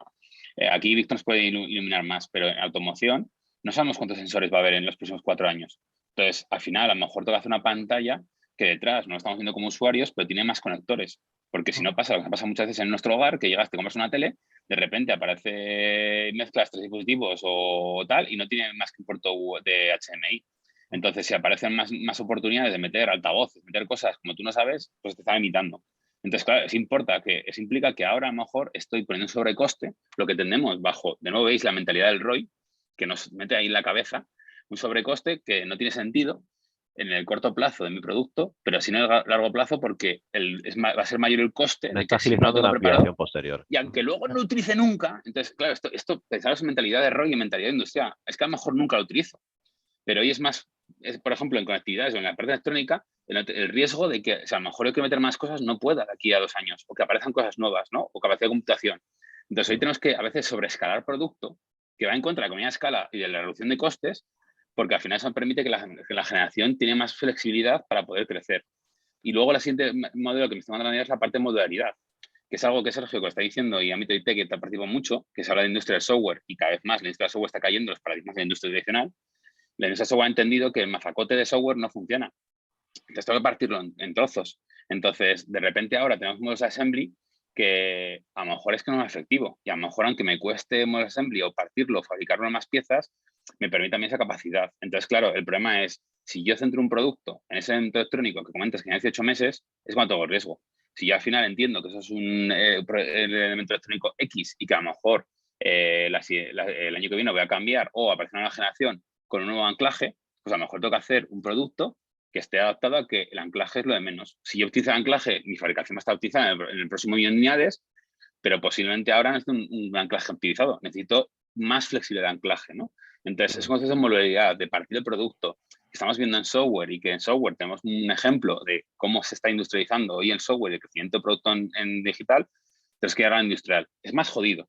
aquí Víctor nos puede iluminar más, pero en automoción no sabemos cuántos sensores va a haber en los próximos 4 años. Entonces, al final, a lo mejor toca hacer una pantalla que detrás no lo estamos viendo como usuarios, pero tiene más conectores. Porque si no pasa lo que pasa muchas veces en nuestro hogar, que llegas, te compras una tele, de repente aparece, mezclas 3 dispositivos o tal, y no tiene más que un puerto de HDMI. Entonces, si aparecen más oportunidades de meter altavoces, meter cosas como tú no sabes, pues te están limitando. Entonces, claro, eso implica que ahora a lo mejor estoy poniendo un sobrecoste, lo que tenemos bajo, de nuevo veis la mentalidad del ROI, que nos mete ahí en la cabeza, un sobrecoste que no tiene sentido en el corto plazo de mi producto, pero sí en el largo plazo porque va a ser mayor el coste Me de está que si no lo agilizando tengo una preparado, ampliación posterior. y aunque luego no lo utilice nunca, entonces, claro, esto pensaros en mentalidad de ROI y mentalidad industrial, es que a lo mejor nunca lo utilizo, pero hoy es más, por ejemplo, en conectividades o en la parte electrónica, el riesgo de que, o sea, a lo mejor hay que meter más cosas, no pueda de aquí a 2 años, o que aparezcan cosas nuevas, ¿no? O capacidad de computación. Entonces, hoy tenemos que a veces sobreescalar producto que va en contra de la economía de escala y de la reducción de costes, porque al final eso permite que la generación tiene más flexibilidad para poder crecer. Y luego el siguiente modelo que me está mandando es la parte de modularidad, que es algo que Sergio que lo está diciendo y ámbito IT que te participo mucho, que se habla de industria del software y cada vez más la industria del software está cayendo en los paradigmas de la industria tradicional. La industria del software ha entendido que el mazacote de software no funciona. Entonces tengo que partirlo en trozos. Entonces, de repente ahora tenemos modos de assembly que a lo mejor es que no es efectivo. Y a lo mejor, aunque me cueste modos de assembly o partirlo, fabricarlo en más piezas, me permite también esa capacidad. Entonces, claro, el problema es, si yo centro un producto en ese elemento electrónico que comentas que en 18 meses, es cuando tengo riesgo. Si yo al final entiendo que eso es un elemento electrónico X y que a lo mejor el año que viene voy a cambiar o aparece una nueva generación con un nuevo anclaje, pues a lo mejor tengo que hacer un producto que esté adaptado a que el anclaje es lo de menos. Si yo utilizo el anclaje, mi fabricación va a estar utilizada en el próximo millón de unidades, pero posiblemente ahora necesito un anclaje optimizado. Necesito más flexibilidad de anclaje, ¿no? Entonces, es un concepto de modularidad, de partir el producto que estamos viendo en software y que en software tenemos un ejemplo de cómo se está industrializando hoy el software y el crecimiento de producto en digital, pero es que ahora en industrial es más jodido.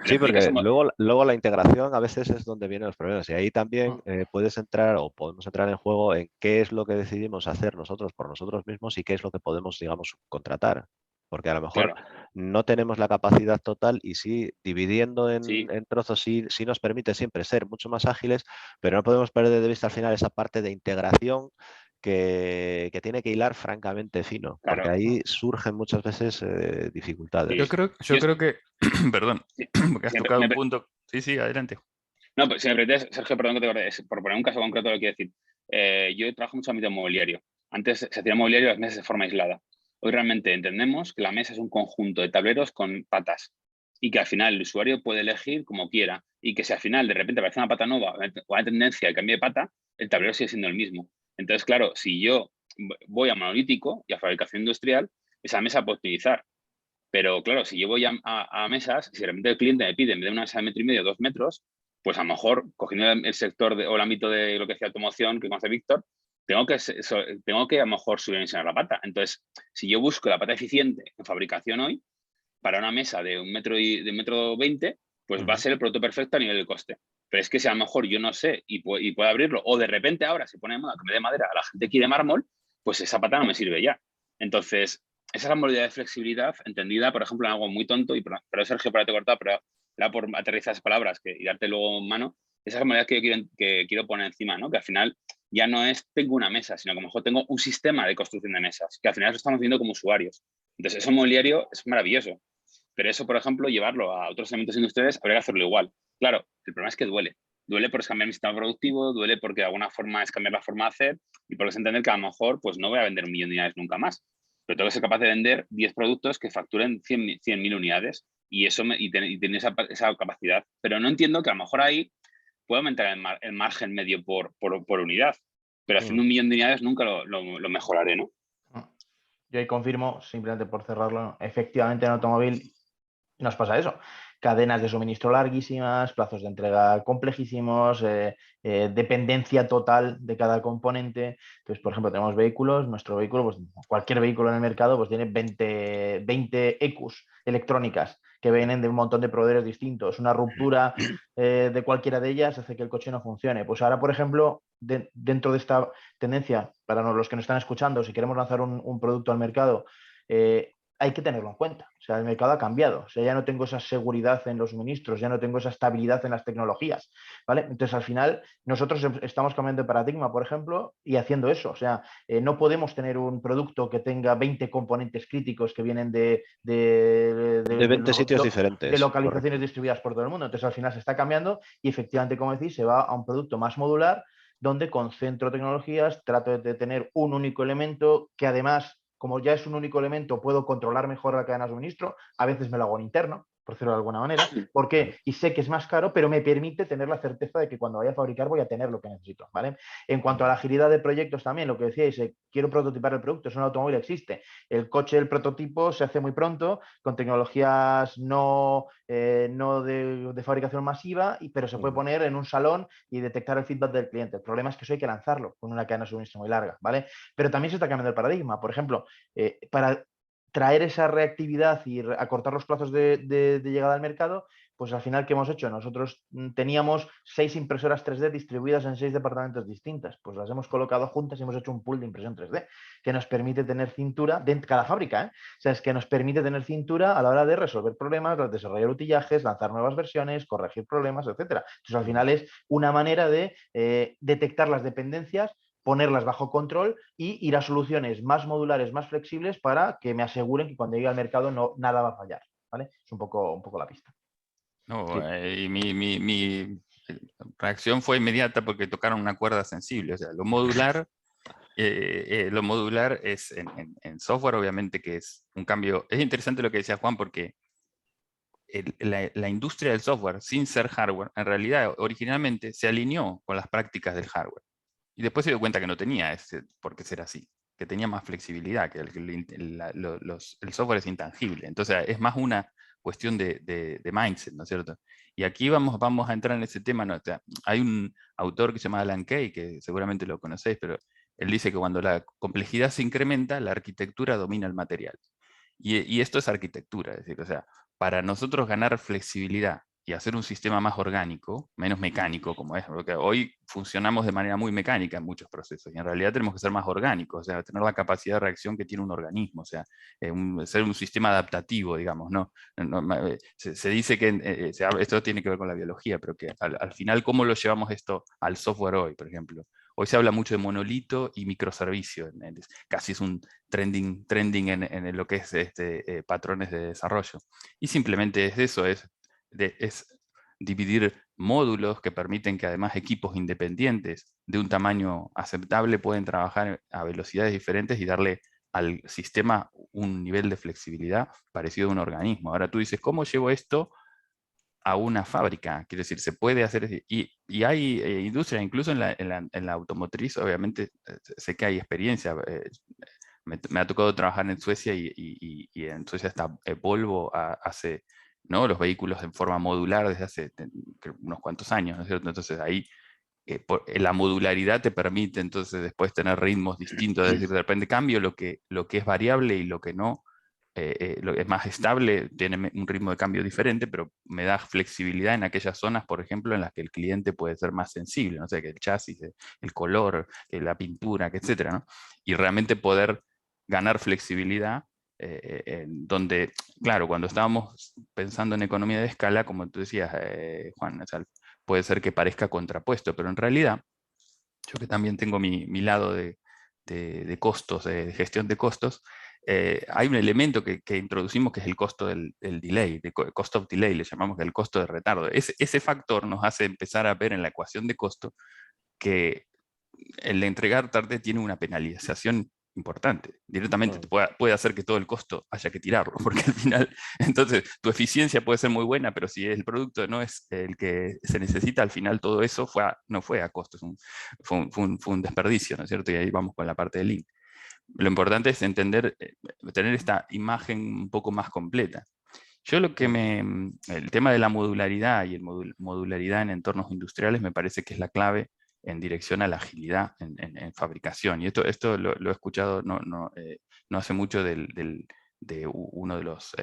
Sí, porque luego la integración a veces es donde vienen los problemas y ahí también puedes entrar o podemos entrar en juego en qué es lo que decidimos hacer nosotros por nosotros mismos y qué es lo que podemos, digamos, contratar. Porque a lo mejor no tenemos la capacidad total y sí, dividiendo en trozos sí nos permite siempre ser mucho más ágiles, pero no podemos perder de vista al final esa parte de integración que tiene que hilar francamente fino, porque ahí surgen muchas veces dificultades. Yo creo que, perdón, porque has tocado un punto. Sí, adelante. No, pues si me permites, Sergio, perdón que te corte, por poner un caso concreto lo quiero decir. Yo trabajo mucho en ámbito mobiliario. Antes se hacía mobiliario las mesas de forma aislada. Hoy realmente entendemos que la mesa es un conjunto de tableros con patas. y que al final el usuario puede elegir como quiera y que si al final de repente aparece una pata nueva o hay tendencia de cambio de pata, el tablero sigue siendo el mismo. Entonces, claro, si yo voy a monolítico y a fabricación industrial, esa mesa puede optimizar. Pero claro, si yo voy a mesas, si de repente el cliente me pide en vez de una mesa de 1,5 metros, 2 metros, pues a lo mejor, cogiendo el sector o el ámbito de lo que decía automoción, que conoce Víctor, tengo que a lo mejor subdimensionar la pata. Entonces, si yo busco la pata eficiente en fabricación hoy, para una mesa de 1,20 metros, pues va a ser el producto perfecto a nivel de coste. Pero es que si a lo mejor yo no sé y puedo abrirlo, o de repente ahora se pone de moda que me dé madera, la gente quiere mármol, pues esa pata no me sirve ya. Entonces, esa es la modalidad de flexibilidad entendida, por ejemplo, en algo muy tonto, pero Sergio, para te cortar, pero era por aterrizar esas palabras y darte luego en mano, esa es la modalidad que quiero poner encima, ¿no? Que al final ya no es tengo una mesa, sino que a lo mejor tengo un sistema de construcción de mesas, que al final lo estamos viendo como usuarios. Entonces, eso mobiliario es maravilloso. Pero eso, por ejemplo, llevarlo a otros elementos industriales, habría que hacerlo igual. Claro, el problema es que duele. Duele porque es cambiar mi sistema productivo, duele porque de alguna forma es cambiar la forma de hacer y por eso entender que a lo mejor pues no voy a vender 1.000.000 de unidades nunca más. Pero tengo que ser capaz de vender 10 productos que facturen 100.000 unidades y tener esa capacidad. Pero no entiendo que a lo mejor ahí puedo aumentar el margen medio por unidad. Pero haciendo 1.000.000 de unidades nunca lo mejoraré, ¿no? Yo ahí confirmo, simplemente por cerrarlo, efectivamente en automóvil nos pasa eso. Cadenas de suministro larguísimas, plazos de entrega complejísimos, dependencia total de cada componente. Entonces, por ejemplo, tenemos vehículos, nuestro vehículo, pues cualquier vehículo en el mercado, pues tiene 20 ECUs electrónicas que vienen de un montón de proveedores distintos. Una ruptura de cualquiera de ellas hace que el coche no funcione. Pues ahora, por ejemplo, dentro de esta tendencia, para los que nos están escuchando, si queremos lanzar un producto al mercado, hay que tenerlo en cuenta. O sea, el mercado ha cambiado. O sea, ya no tengo esa seguridad en los suministros, ya no tengo esa estabilidad en las tecnologías, ¿vale? Entonces, al final, nosotros estamos cambiando de paradigma, por ejemplo, y haciendo eso. O sea, no podemos tener un producto que tenga 20 componentes críticos que vienen de 20 sitios diferentes. de localizaciones Correcto. distribuidas por todo el mundo. Entonces, al final se está cambiando y efectivamente, como decís, se va a un producto más modular donde concentro tecnologías, trato de tener un único elemento que además, como ya es un único elemento, puedo controlar mejor la cadena de suministro. A veces me lo hago en interno, por decirlo de alguna manera. ¿Por qué? Y sé que es más caro, pero me permite tener la certeza de que cuando vaya a fabricar voy a tener lo que necesito, ¿vale? En cuanto a la agilidad de proyectos también, lo que decíais, quiero prototipar el producto, es un automóvil, existe. El coche, el prototipo se hace muy pronto, con tecnologías no de fabricación masiva, pero se puede poner en un salón y detectar el feedback del cliente. El problema es que eso hay que lanzarlo con una cadena de suministro muy larga, ¿vale? Pero también se está cambiando el paradigma. Por ejemplo, para traer esa reactividad y acortar los plazos de llegada al mercado, pues al final, ¿qué hemos hecho? Nosotros teníamos 6 impresoras 3D distribuidas en 6 departamentos distintas. Pues las hemos colocado juntas y hemos hecho un pool de impresión 3D que nos permite tener cintura de cada fábrica, ¿eh? O sea, es que nos permite tener cintura a la hora de resolver problemas, desarrollar utillajes, lanzar nuevas versiones, corregir problemas, etcétera. Entonces, al final es una manera de detectar las dependencias, ponerlas bajo control y ir a soluciones más modulares, más flexibles para que me aseguren que cuando llegue al mercado nada va a fallar, ¿vale? Es un poco la pista. No, y mi reacción fue inmediata porque tocaron una cuerda sensible. O sea, lo modular es en software, obviamente, que es un cambio. Es interesante lo que decía Juan, porque la industria del software, sin ser hardware, en realidad originalmente se alineó con las prácticas del hardware. Y después se dio cuenta que no tenía por qué ser así, que tenía más flexibilidad, que el software es intangible. Entonces es más una cuestión de mindset, ¿no es cierto? Y aquí vamos a entrar en ese tema. ¿No? O sea, hay un autor que se llama Alan Kay, que seguramente lo conocéis, pero él dice que cuando la complejidad se incrementa, la arquitectura domina el material. Y esto es arquitectura, es decir, o sea, para nosotros ganar flexibilidad y hacer un sistema más orgánico, menos mecánico como es, porque hoy funcionamos de manera muy mecánica en muchos procesos y en realidad tenemos que ser más orgánicos, o sea, tener la capacidad de reacción que tiene un organismo, o sea, ser un sistema adaptativo, digamos, ¿no? Se dice que esto tiene que ver con la biología, pero que al final, ¿cómo lo llevamos esto al software hoy, por ejemplo? Hoy se habla mucho de monolito y microservicio, casi es un trending en lo que es patrones de desarrollo. Y simplemente es eso, es dividir módulos que permiten que además equipos independientes de un tamaño aceptable pueden trabajar a velocidades diferentes y darle al sistema un nivel de flexibilidad parecido a un organismo. Ahora tú dices, ¿cómo llevo esto a una fábrica? Quiero decir, se puede hacer, y hay industria, incluso en la automotriz, obviamente sé que hay experiencia. Me ha tocado trabajar en Suecia y en Suecia hasta Volvo hace, ¿no?, los vehículos en forma modular desde hace unos cuantos años, ¿no es cierto? Entonces ahí la modularidad te permite entonces después tener ritmos distintos, es decir, de repente cambio lo que es variable y lo que no, lo que es más estable, tiene un ritmo de cambio diferente, pero me da flexibilidad en aquellas zonas, por ejemplo, en las que el cliente puede ser más sensible, no sé, que el chasis, el color, que la pintura, que etcétera, ¿no? Y realmente poder ganar flexibilidad, donde, claro, cuando estábamos pensando en economía de escala, como tú decías, Juan, o sea, puede ser que parezca contrapuesto, pero en realidad, yo que también tengo mi lado de costos, de gestión de costos, hay un elemento que introducimos que es el costo del delay, cost of delay, le llamamos, que el costo de retardo. Ese factor nos hace empezar a ver en la ecuación de costo que el de entregar tarde tiene una penalización importante. Directamente puede hacer que todo el costo haya que tirarlo, porque al final, entonces, tu eficiencia puede ser muy buena, pero si el producto no es el que se necesita, al final todo eso no fue a costo, fue un desperdicio, ¿no es cierto? Y ahí vamos con la parte del link. Lo importante es entender, tener esta imagen un poco más completa. Yo el tema de la modularidad y modularidad en entornos industriales me parece que es la clave en dirección a la agilidad en fabricación. Y esto lo he escuchado no hace mucho de uno de los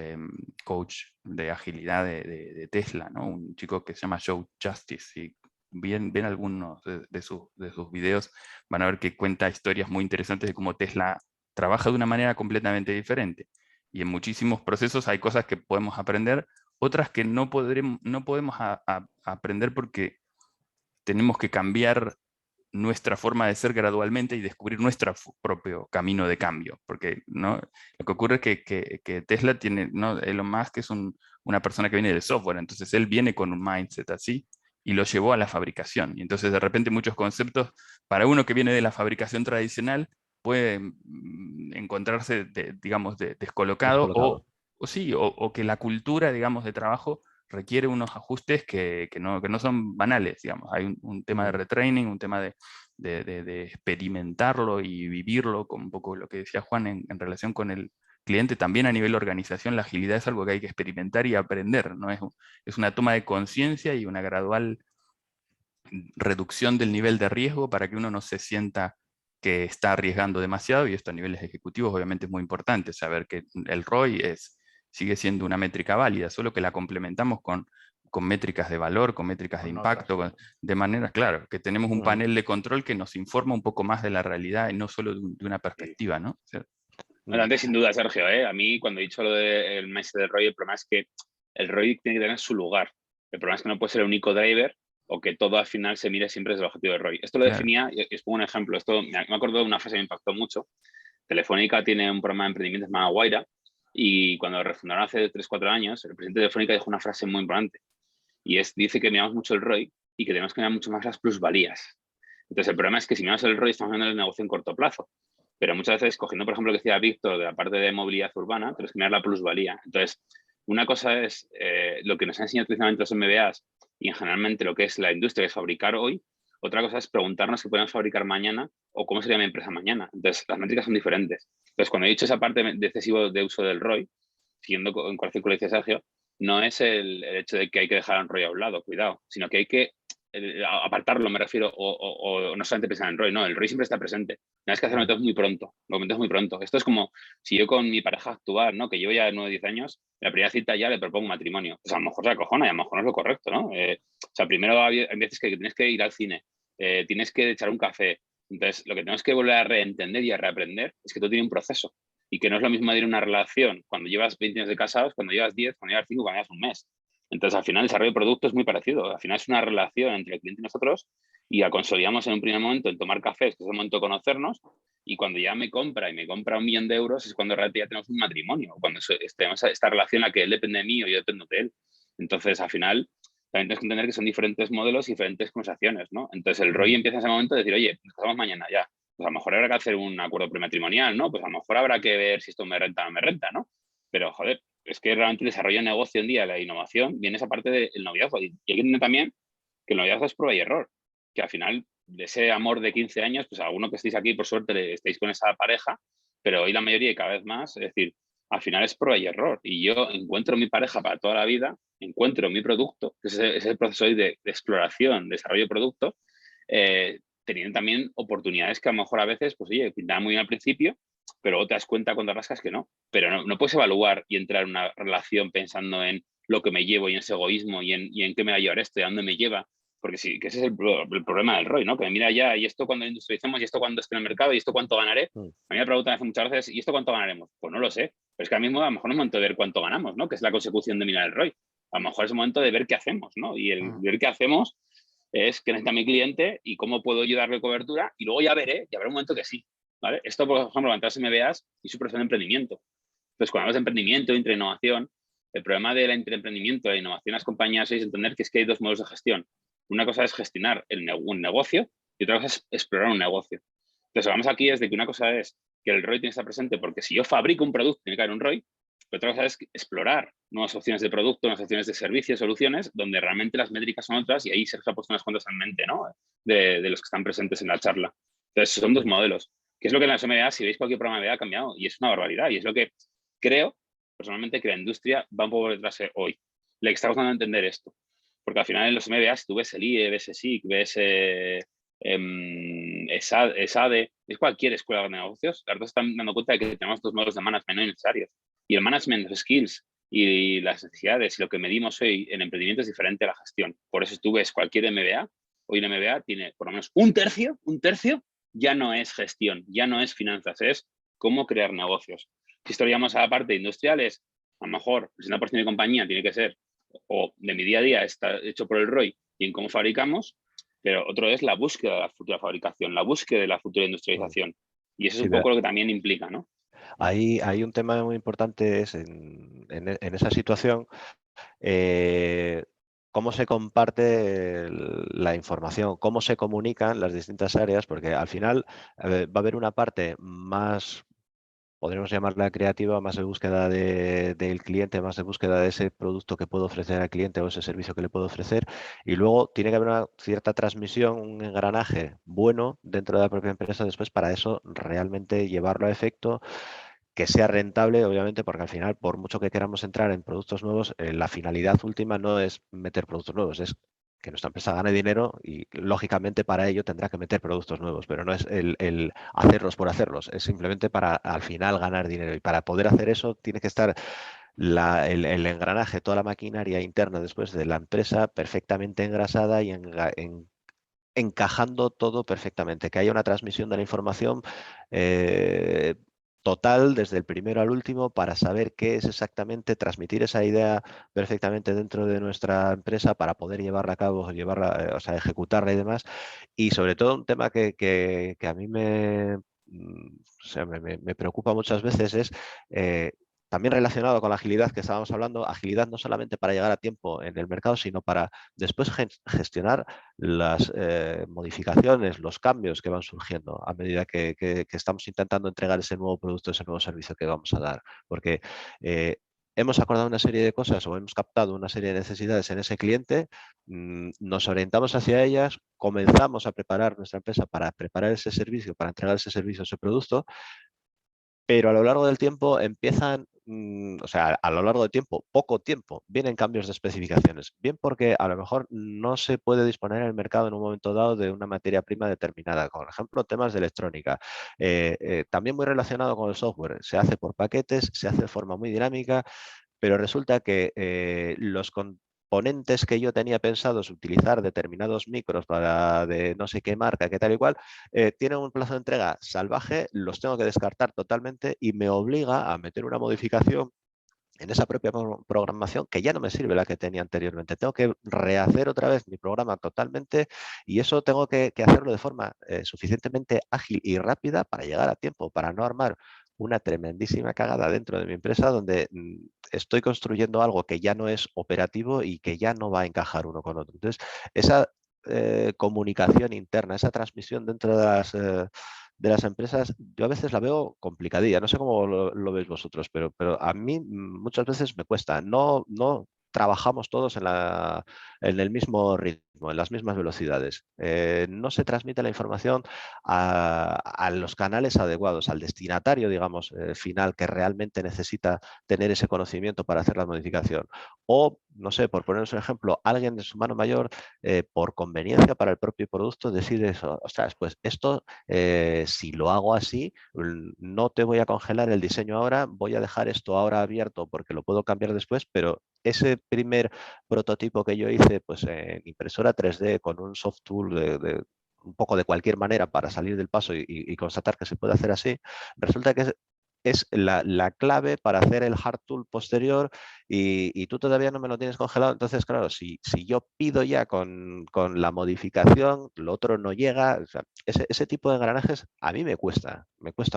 coach de agilidad de Tesla, ¿no? Un chico que se llama Joe Justice. Si ven algunos de sus videos, van a ver que cuenta historias muy interesantes de cómo Tesla trabaja de una manera completamente diferente. Y en muchísimos procesos hay cosas que podemos aprender, otras que no podemos aprender porque tenemos que cambiar nuestra forma de ser gradualmente y descubrir nuestro propio camino de cambio. Porque, ¿no?, lo que ocurre es que Tesla tiene, ¿no?, Elon Musk es una persona que viene del software, entonces él viene con un mindset así y lo llevó a la fabricación. Y entonces de repente muchos conceptos, para uno que viene de la fabricación tradicional, puede encontrarse, digamos, descolocado, o que la cultura, digamos, de trabajo requiere unos ajustes que no son banales, digamos. Hay un tema de retraining, un tema de experimentarlo y vivirlo, con un poco lo que decía Juan en relación con el cliente. También a nivel de organización, la agilidad es algo que hay que experimentar y aprender, ¿no? Es una toma de conciencia y una gradual reducción del nivel de riesgo para que uno no se sienta que está arriesgando demasiado, y esto a niveles ejecutivos obviamente es muy importante, saber que el ROI sigue siendo una métrica válida, solo que la complementamos con métricas de valor, con métricas de impacto, de manera, claro, que tenemos un panel de control que nos informa un poco más de la realidad y no solo de una perspectiva, ¿no? Antes, sin duda, Sergio, a mí cuando he dicho lo del mindset del ROI, el problema es que el ROI tiene que tener su lugar. El problema es que no puede ser el único driver o que todo al final se mire siempre desde el objetivo del ROI. Esto lo definía, y os pongo un ejemplo, esto me acuerdo de una frase que me impactó mucho. Telefónica tiene un programa de emprendimiento llamado Guaira, y cuando refundaron hace 3-4 años, el presidente de Telefónica dijo una frase muy importante, y dice que miramos mucho el ROI y que tenemos que mirar mucho más las plusvalías. Entonces, el problema es que si miramos el ROI estamos viendo el negocio en corto plazo. Pero muchas veces, cogiendo, por ejemplo, lo que decía Víctor de la parte de movilidad urbana, tenemos que mirar la plusvalía. Entonces, una cosa es lo que nos han enseñado tradicionalmente los MBAs y en generalmente lo que es la industria, que es fabricar hoy. Otra cosa es preguntarnos qué podemos fabricar mañana o cómo sería mi empresa mañana. Entonces, las métricas son diferentes. Entonces, cuando he dicho esa parte de excesivo de uso del ROI, siguiendo en cualquier círculo dice Sergio, no es el hecho de que hay que dejar el ROI a un lado, cuidado, sino que hay que apartarlo, me refiero, o no solamente pensar en el ROI, no, el ROI siempre está presente. Tienes que hacerlo muy pronto, lo metes muy pronto. Esto es como si yo con mi pareja actual, ¿no?, que llevo ya 9 o 10 años, la primera cita ya le propongo matrimonio. Pues a lo mejor se acojona y a lo mejor no es lo correcto, ¿no? O sea, primero hay veces que tienes que ir al cine, tienes que echar un café. Entonces, lo que tenemos que volver a reentender y a reaprender es que todo tiene un proceso y que no es lo mismo de una relación cuando llevas 20 años de casados, cuando llevas 10, cuando llevas 5, cuando llevas un mes. Entonces, al final, el desarrollo de producto es muy parecido. Al final es una relación entre el cliente y nosotros, y la consolidamos en un primer momento en tomar cafés, que es el momento de conocernos, y cuando ya me compra 1.000.000 de euros es cuando realmente ya tenemos un matrimonio, cuando tenemos esta relación en la que él depende de mí o yo dependo de él. Entonces, al final, también tienes que entender que son diferentes modelos y diferentes conversaciones, ¿no? Entonces, el ROI empieza en ese momento de decir, oye, nos casamos mañana ya. pues a lo mejor habrá que hacer un acuerdo prematrimonial, ¿no? Pues a lo mejor habrá que ver si esto me renta o no me renta, ¿no? Pero, joder, es que realmente el desarrollo de negocio en día, la innovación, viene esa parte del noviazgo. Y hay que entender también que el noviazgo es prueba y error, que al final de ese amor de 15 años, pues alguno que estéis aquí, por suerte, estáis con esa pareja, pero hoy la mayoría y cada vez más, es decir, al final es prueba y error. Y yo encuentro mi pareja para toda la vida, encuentro mi producto, que es el proceso hoy de exploración, desarrollo de producto, teniendo también oportunidades que a lo mejor a veces, pues oye, pintaban muy bien al principio, pero luego te das cuenta cuando rascas que no. Pero no puedes evaluar y entrar en una relación pensando en lo que me llevo y en ese egoísmo y en qué me va a llevar esto y a dónde me lleva. Porque sí, que ese es el problema del ROI, ¿no? Que mira ya, y esto cuando industrialicemos, y esto cuando esté en el mercado, y esto cuánto ganaré. A mí me preguntan hace muchas veces, ¿y esto cuánto ganaremos? Pues no lo sé. Pero es que ahora mismo a lo mejor no es momento de ver cuánto ganamos, ¿no? Que es la consecución de mirar el ROI. A lo mejor es el momento de ver qué hacemos, ¿no? Y el ver qué hacemos es qué necesita mi cliente y cómo puedo yo darle cobertura, y luego ya veré, ya habrá un momento que sí, ¿vale? Esto, por ejemplo, levantarse MBAs y su proceso de emprendimiento. Entonces, cuando hablas de emprendimiento, innovación, el problema del emprendimiento e innovación en las compañías es entender que es que hay dos modos de gestión. Una cosa es gestionar un negocio y otra cosa es explorar un negocio. Entonces, hablamos aquí es de que una cosa es que el ROI tiene que estar presente porque si yo fabrico un producto tiene que haber un ROI, pero otra cosa es explorar nuevas opciones de producto, nuevas opciones de servicios, soluciones, donde realmente las métricas son otras, y ahí Sergio ha puesto unas cuantas en mente, ¿no? De los que están presentes en la charla. Entonces, son dos modelos. ¿Qué es lo que en las MBA, si veis cualquier programa de MBA, ha cambiado? Y es una barbaridad. Y es lo que creo, personalmente, que la industria va un poco detrás hoy. Le está costando entender esto. Porque al final en los MBA, si tú ves el IE, ves SIC, ves ESADE, es cualquier escuela de negocios, las dos están dando cuenta de que tenemos dos modos de management no necesarios. Y el management, los skills y las necesidades y lo que medimos hoy en emprendimiento es diferente a la gestión. Por eso tú ves cualquier MBA, hoy el MBA tiene por lo menos un tercio, ya no es gestión, ya no es finanzas, es cómo crear negocios. Si esto lo llamamos a la parte industrial, es a lo mejor el 60% de compañía tiene que ser, o de mi día a día está hecho por el ROI y en cómo fabricamos, pero otro es la búsqueda de la futura fabricación, la búsqueda de la futura industrialización. Y eso es un poco lo que también implica, ¿no? Hay un tema muy importante es en esa situación, cómo se comparte la información, cómo se comunican las distintas áreas, porque al final va a haber una parte más, podríamos llamarla creativa, más de búsqueda del cliente, más de búsqueda de ese producto que puedo ofrecer al cliente o ese servicio que le puedo ofrecer, y luego tiene que haber una cierta transmisión, un engranaje bueno dentro de la propia empresa después para eso realmente llevarlo a efecto, que sea rentable, obviamente, porque al final, por mucho que queramos entrar en productos nuevos, la finalidad última no es meter productos nuevos, es que nuestra empresa gane dinero y, lógicamente, para ello tendrá que meter productos nuevos, pero no es el hacerlos por hacerlos, es simplemente para, al final, ganar dinero. Y para poder hacer eso, tiene que estar el engranaje, toda la maquinaria interna después de la empresa perfectamente engrasada y encajando todo perfectamente, que haya una transmisión de la información total desde el primero al último para saber qué es exactamente, transmitir esa idea perfectamente dentro de nuestra empresa para poder llevarla a cabo, o sea, ejecutarla y demás. Y sobre todo un tema que a mí o sea, me preocupa muchas veces es también relacionado con la agilidad que estábamos hablando, agilidad no solamente para llegar a tiempo en el mercado, sino para después gestionar las modificaciones, los cambios que van surgiendo a medida que estamos intentando entregar ese nuevo producto, ese nuevo servicio que vamos a dar. Porque hemos acordado una serie de cosas o hemos captado una serie de necesidades en ese cliente, nos orientamos hacia ellas, comenzamos a preparar nuestra empresa para preparar ese servicio, para entregar ese servicio, ese producto, pero a lo largo del tiempo empiezan, o sea, a lo largo del tiempo, poco tiempo, vienen cambios de especificaciones. Bien porque a lo mejor no se puede disponer en el mercado en un momento dado de una materia prima determinada. Por ejemplo, temas de electrónica. También muy relacionado con el software. Se hace por paquetes, se hace de forma muy dinámica, pero resulta que los componentes que yo tenía pensados utilizar determinados micros para de no sé qué marca, qué tal y cual, tienen un plazo de entrega salvaje, los tengo que descartar totalmente y me obliga a meter una modificación en esa propia programación que ya no me sirve la que tenía anteriormente. Tengo que rehacer otra vez mi programa totalmente y eso tengo que hacerlo de forma suficientemente ágil y rápida para llegar a tiempo, para no armar una tremendísima cagada dentro de mi empresa donde estoy construyendo algo que ya no es operativo y que ya no va a encajar uno con otro. Entonces, esa comunicación interna, esa transmisión dentro de de las empresas, yo a veces la veo complicadilla. No sé cómo lo veis vosotros, pero a mí muchas veces me cuesta. No trabajamos todos en el mismo ritmo, en las mismas velocidades. No se transmite la información a los canales adecuados, al destinatario, digamos, final, que realmente necesita tener ese conocimiento para hacer la modificación. O, no sé, por poneros un ejemplo, alguien de su mano mayor, por conveniencia para el propio producto, decide eso. Ostras, pues esto, si lo hago así, no te voy a congelar el diseño ahora, voy a dejar esto ahora abierto porque lo puedo cambiar después, pero ese primer prototipo que yo hice pues, en impresora 3D con un soft tool un poco de cualquier manera para salir del paso y constatar que se puede hacer así, resulta que es la clave para hacer el hard tool posterior y tú todavía no me lo tienes congelado. Entonces, claro, si yo pido ya con la modificación, lo otro no llega. O sea, ese tipo de engranajes a mí me cuesta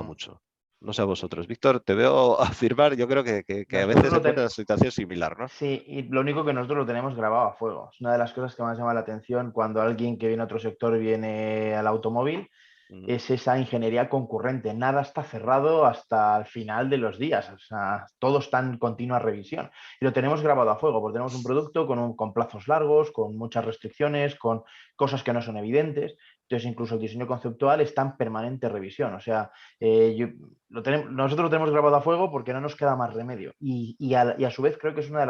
mucho. No sé a vosotros. Víctor, te veo afirmar, yo creo que a Nosotros veces lo encuentras una tenemos. situación similar, ¿no? Sí, y lo único que nosotros lo tenemos grabado a fuego. Es una de las cosas que más llama la atención cuando alguien que viene a otro sector viene al automóvil, es esa ingeniería concurrente. Nada está cerrado hasta el final de los días. O sea, todo está en continua revisión. Y lo tenemos grabado a fuego, porque tenemos un producto con plazos largos, con muchas restricciones, con cosas que no son evidentes. Entonces, incluso el diseño conceptual está en permanente revisión. O sea, nosotros lo tenemos grabado a fuego porque no nos queda más remedio. Y a su vez creo que es una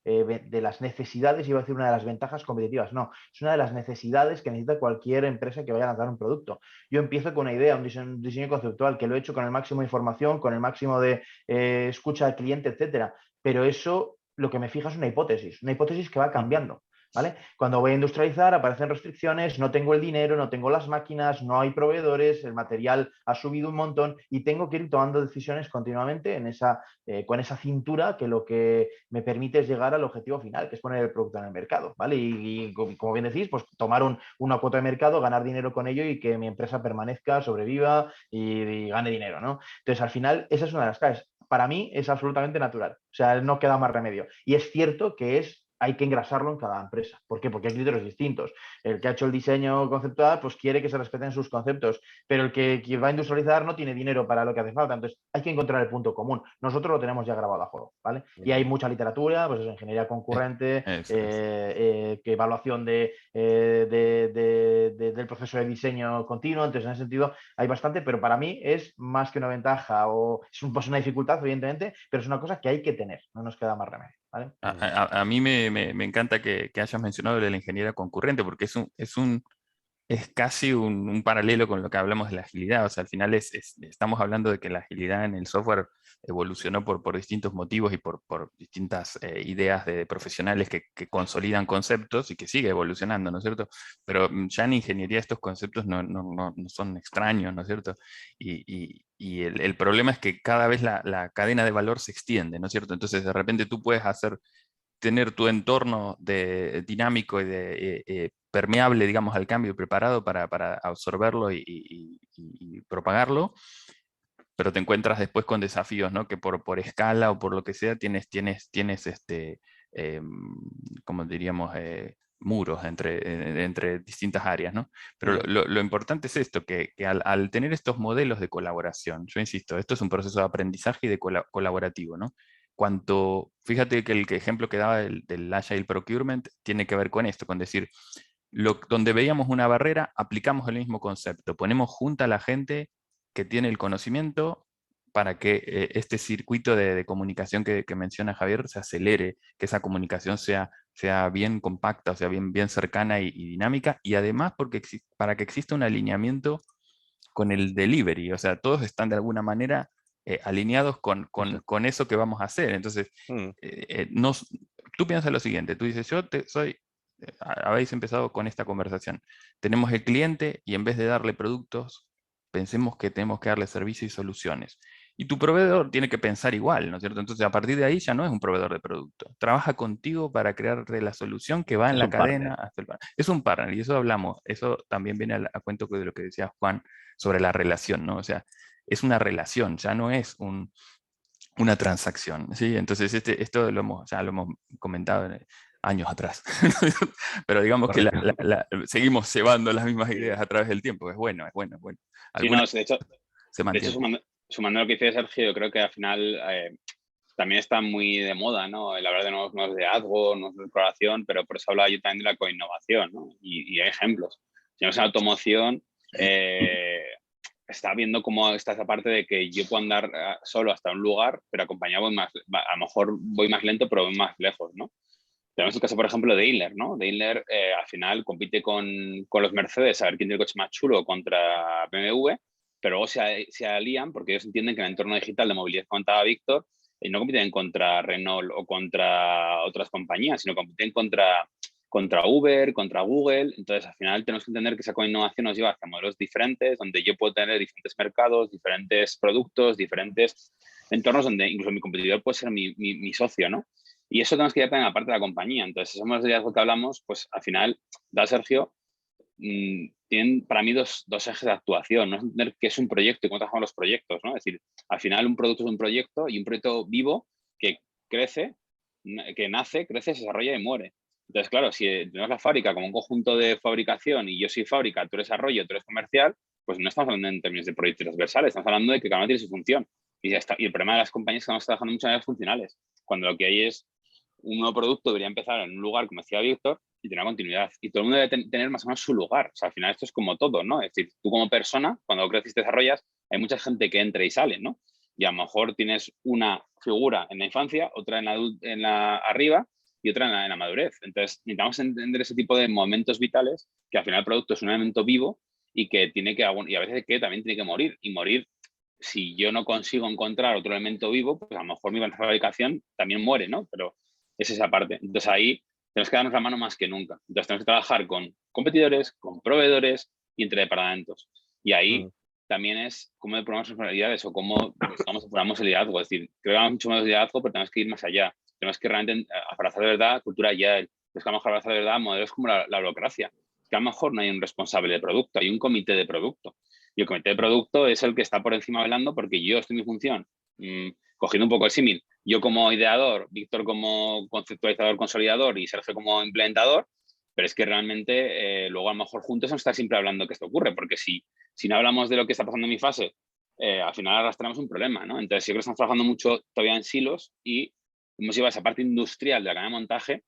de las necesidades, iba a decir una de las ventajas competitivas, no, es una de las necesidades que necesita cualquier empresa que vaya a lanzar un producto. Yo empiezo con una idea, un diseño conceptual, que lo he hecho con el máximo de información, con el máximo de escucha al cliente, etcétera. Pero eso lo que me fija es una hipótesis que va cambiando. ¿Vale? Cuando voy a industrializar aparecen restricciones, no tengo el dinero, no tengo las máquinas, no hay proveedores, el material ha subido un montón y tengo que ir tomando decisiones continuamente con esa cintura que lo que me permite es llegar al objetivo final, que es poner el producto en el mercado. ¿Vale? Y como bien decís, pues tomar una cuota de mercado, ganar dinero con ello y que mi empresa permanezca, sobreviva y gane dinero. ¿No? Entonces, al final, esa es una de las claves. Para mí es absolutamente natural. O sea, no queda más remedio. Y es cierto que hay que engrasarlo en cada empresa. ¿Por qué? Porque hay criterios distintos. El que ha hecho el diseño conceptual, pues quiere que se respeten sus conceptos, pero el que va a industrializar no tiene dinero para lo que hace falta. Entonces, hay que encontrar el punto común. Nosotros lo tenemos ya grabado a juego, ¿vale? Y hay mucha literatura, pues eso, ingeniería concurrente, que evaluación del proceso de diseño continuo. Entonces, en ese sentido, hay bastante, pero para mí es más que una ventaja o es una dificultad, evidentemente, pero es una cosa que hay que tener, no nos queda más remedio. ¿Vale? A mí me encanta que hayas mencionado de la ingeniería concurrente, porque es casi un paralelo con lo que hablamos de la agilidad. O sea, al final estamos hablando de que la agilidad en el software evolucionó por distintos motivos y por distintas ideas de profesionales que consolidan conceptos y que sigue evolucionando, ¿no es cierto? Pero ya en ingeniería estos conceptos no son extraños, ¿no es cierto? Y el problema es que cada vez la cadena de valor se extiende, ¿no es cierto? Entonces, de repente tú puedes tener tu entorno dinámico y permeable, digamos, al cambio, preparado para absorberlo y propagarlo, pero te encuentras después con desafíos, ¿no? Que por escala o por lo que sea tienes como diríamos, muros entre distintas áreas, ¿no? Pero lo importante es esto, que al tener estos modelos de colaboración, yo insisto, esto es un proceso de aprendizaje y de colaborativo, ¿no? Fíjate que el ejemplo que daba del Agile Procurement tiene que ver con esto, con decir, donde veíamos una barrera, aplicamos el mismo concepto, ponemos junta a la gente que tiene el conocimiento para que este circuito de comunicación que menciona Javier se acelere, que esa comunicación sea bien compacta, o sea, bien cercana y dinámica, y además para que exista un alineamiento con el delivery, o sea, todos están de alguna manera alineados con eso que vamos a hacer. Entonces, tú piensas lo siguiente, tú dices, habéis empezado con esta conversación, tenemos el cliente y en vez de darle productos, pensemos que tenemos que darle servicios y soluciones. Y tu proveedor tiene que pensar igual, ¿no es cierto? Entonces, a partir de ahí ya no es un proveedor de producto. Trabaja contigo para crearte la solución que va en Es la un cadena partner. hasta el partner. Es un partner, y eso hablamos. Eso también viene a cuento de lo que decía Juan sobre la relación, ¿no? O sea, es una relación, ya no es una transacción, ¿sí? Entonces, esto ya lo hemos comentado años atrás. Pero digamos que seguimos llevando las mismas ideas a través del tiempo. Es bueno, es bueno, es bueno. Sí, no, Algunas de hecho, se mantienen. sumando lo que dice Sergio, yo creo que al final también está muy de moda, ¿no? El hablar de nuevos modos de liderazgo, nuevos de exploración, pero por eso hablaba yo también de la coinnovación, ¿no? Y hay ejemplos. Si no es en automoción, está viendo cómo está esa parte de que yo puedo andar solo hasta un lugar, pero acompañado voy más, a lo mejor voy más lento, pero voy más lejos, ¿no? Tenemos el caso, por ejemplo, de Daimler, ¿no? Daimler al final compite con los Mercedes a ver quién tiene el coche más chulo contra BMW, pero luego se alían porque ellos entienden que en el entorno digital de movilidad que contaba Víctor, no compiten contra Renault o contra otras compañías, sino compiten contra Uber, contra Google. Entonces, al final tenemos que entender que esa coinnovación nos lleva hacia modelos diferentes, donde yo puedo tener diferentes mercados, diferentes productos, diferentes entornos donde incluso mi competidor puede ser mi socio, ¿no? Y eso tenemos que llevar también a la parte de la compañía. Entonces, esos modelos de liderazgo que hablamos, pues al final, Sergio, tienen para mí dos ejes de actuación, ¿no? Entender qué es un proyecto y cómo trabajamos los proyectos, ¿no? Es decir, al final un producto es un proyecto y un proyecto vivo que crece, que nace, crece, se desarrolla y muere. Entonces, claro, si tenemos la fábrica como un conjunto de fabricación y yo soy fábrica, tú eres desarrollo, tú eres comercial, pues no estamos hablando en términos de proyectos transversales, estamos hablando de que cada uno tiene su función. Y, ya está. Y el problema de las compañías es que estamos trabajando muchas veces funcionales, cuando lo que hay es un nuevo producto debería empezar en un lugar, como decía Víctor, y tener continuidad. Y todo el mundo debe tener más o menos su lugar. O sea, al final esto es como todo, ¿no? Es decir, tú como persona, cuando creces y te desarrollas, hay mucha gente que entra y sale, ¿no? Y a lo mejor tienes una figura en la infancia, otra en la arriba y otra en la madurez. Entonces, necesitamos entender ese tipo de momentos vitales, que al final el producto es un elemento vivo y que tiene que, y a veces que también tiene que morir. Y morir, si yo no consigo encontrar otro elemento vivo, pues a lo mejor mi fabricación también muere, ¿no? Pero es esa parte. Entonces ahí tenemos que darnos la mano más que nunca. Entonces tenemos que trabajar con competidores, con proveedores y entre departamentos. Y ahí también es cómo depuramos responsabilidades o cómo depuramos el liderazgo. Es decir, creamos mucho más liderazgo, pero tenemos que ir más allá. Tenemos que realmente abrazar de verdad cultura agile. Tenemos que a lo mejor abrazar de verdad modelos como la burocracia. Que a lo mejor no hay un responsable de producto, hay un comité de producto. Y el comité de producto es el que está por encima velando porque yo estoy en mi función, cogiendo un poco el símil, yo como ideador, Víctor como conceptualizador, consolidador y Sergio como implementador, pero es que realmente luego a lo mejor juntos no estar siempre hablando que esto ocurre, porque si no hablamos de lo que está pasando en mi fase, al final arrastramos un problema, ¿no? Entonces yo creo que estamos trabajando mucho todavía en silos y hemos llevado esa parte industrial de la cadena de montaje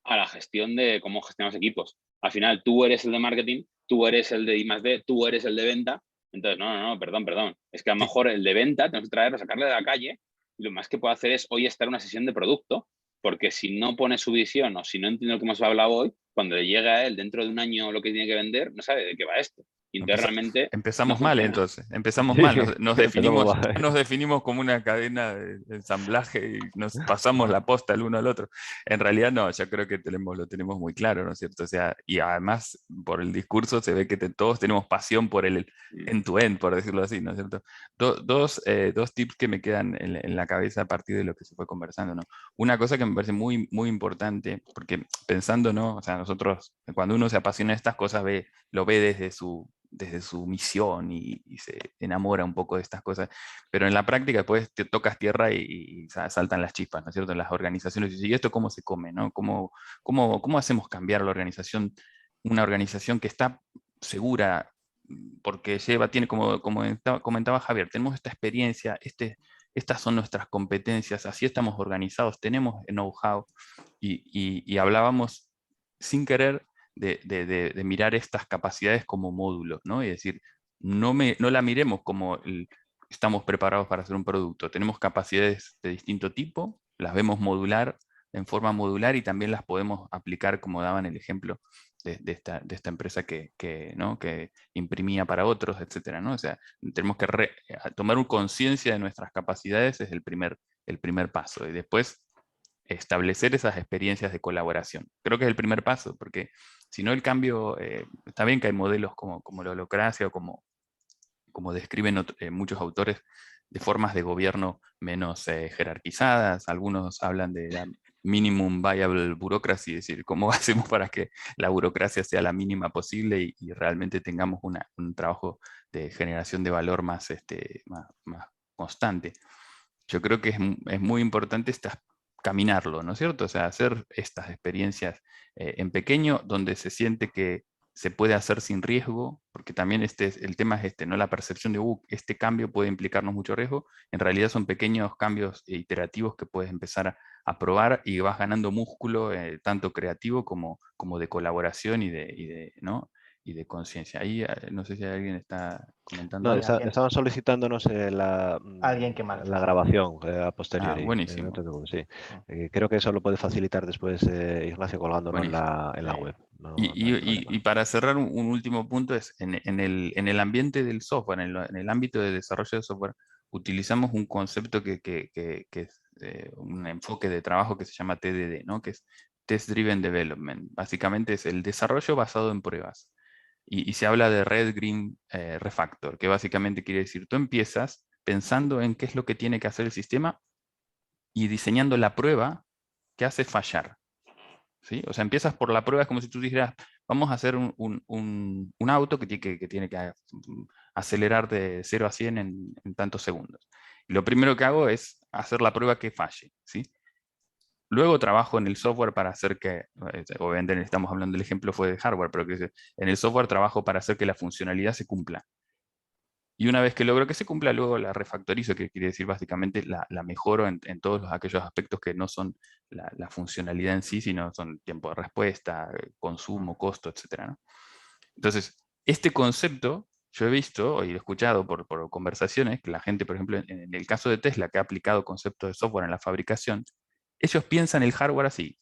a la gestión de cómo gestionamos equipos. Al final tú eres el de marketing, tú eres el de I+D, tú eres el de venta. Entonces, no, perdón. Es que a lo mejor el de venta tenemos que traerlo, sacarle de la calle y lo más que puedo hacer es hoy estar en una sesión de producto, porque si no pone su visión o si no entiende lo que hemos hablado hoy, cuando le llega a él dentro de un año lo que tiene que vender, no sabe de qué va esto. Y entonces realmente empezamos no mal funciona. entonces, empezamos mal, nos Empezamos definimos como una cadena de ensamblaje y nos pasamos la posta el uno al otro. En realidad no, yo creo que lo tenemos muy claro, ¿no es cierto? O sea, y además por el discurso se ve que todos tenemos pasión por el end-to-end, por decirlo así, ¿no es cierto? Dos tips que me quedan en la cabeza a partir de lo que se fue conversando, ¿no? Una cosa que me parece muy, muy importante, porque pensando, ¿no? O sea, nosotros, cuando uno se apasiona de estas cosas, lo ve desde su misión y se enamora un poco de estas cosas, pero en la práctica después te tocas tierra y saltan las chispas, ¿no es cierto? En las organizaciones, y esto cómo se come, ¿no? ¿Cómo hacemos cambiar la organización, una organización que está segura, porque tiene, como comentaba Javier, tenemos esta experiencia, estas son nuestras competencias, así estamos organizados, tenemos know-how, y hablábamos sin querer de mirar estas capacidades como módulos, ¿no? Y decir, no la miremos como estamos preparados para hacer un producto. Tenemos capacidades de distinto tipo, las vemos en forma modular y también las podemos aplicar, como daban el ejemplo de esta empresa ¿no? que imprimía para otros, etcétera, ¿no? O sea, tenemos que tomar conciencia de nuestras capacidades, es el primer paso. Y después establecer esas experiencias de colaboración. Creo que es el primer paso, porque si no el cambio, está bien que hay modelos como la holacracia o como describen muchos autores de formas de gobierno menos jerarquizadas. Algunos hablan de la minimum viable bureaucracy, es decir, cómo hacemos para que la burocracia sea la mínima posible y realmente tengamos un trabajo de generación de valor más constante. Yo creo que es muy importante estas caminarlo, ¿no es cierto? O sea, hacer estas experiencias en pequeño, donde se siente que se puede hacer sin riesgo, porque también el tema es ¿no? La percepción de, este cambio puede implicarnos mucho riesgo. En realidad son pequeños cambios iterativos que puedes empezar a probar y vas ganando músculo, tanto creativo como de colaboración ¿no? y de conciencia. Ahí no sé si alguien está comentando No, algo. estaban solicitándonos Alguien que la marque. grabación a Ah, posteriori. No buenísimo. te preocupes, sí. Creo que eso lo puede facilitar después Ignacio colgándolo en Buenísimo. la web. No, no hay Y problema. para cerrar, un último punto es, en el ambiente del software, en el ámbito de desarrollo de software, utilizamos un concepto que es un enfoque de trabajo que se llama TDD, ¿no? Que es Test Driven Development. Básicamente es el desarrollo basado en pruebas. Y se habla de Red Green Refactor, que básicamente quiere decir, tú empiezas pensando en qué es lo que tiene que hacer el sistema y diseñando la prueba que hace fallar. ¿Sí? O sea, empiezas por la prueba, es como si tú dijeras, vamos a hacer un auto que tiene que acelerar de 0 a 100 en tantos segundos. Y lo primero que hago es hacer la prueba que falle, ¿sí? Luego trabajo en el software para hacer que, obviamente estamos hablando del ejemplo fue de hardware, pero que en el software trabajo para hacer que la funcionalidad se cumpla. Y una vez que logro que se cumpla, luego la refactorizo, que quiere decir básicamente la mejoro en todos aquellos aspectos que no son la funcionalidad en sí, sino son tiempo de respuesta, consumo, costo, etc., ¿no? Entonces, este concepto yo he visto y he escuchado por conversaciones que la gente, por ejemplo, en el caso de Tesla, que ha aplicado conceptos de software en la fabricación, ellos piensan el hardware así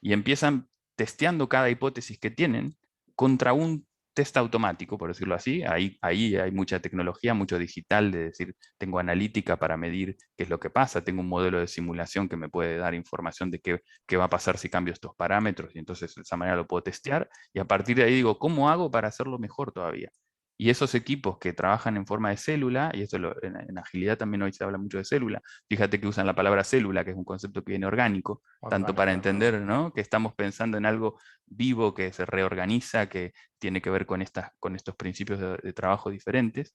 y empiezan testeando cada hipótesis que tienen contra un test automático, por decirlo así. Ahí hay mucha tecnología, mucho digital, de decir, tengo analítica para medir qué es lo que pasa, tengo un modelo de simulación que me puede dar información de qué va a pasar si cambio estos parámetros, y entonces de esa manera lo puedo testear, y a partir de ahí digo, ¿cómo hago para hacerlo mejor todavía? Y esos equipos que trabajan en forma de célula, y esto en agilidad también hoy se habla mucho de célula, fíjate que usan la palabra célula, que es un concepto que viene orgánico, tanto para entender, ¿no? Que estamos pensando en algo vivo que se reorganiza, que tiene que ver con estos principios de trabajo diferentes.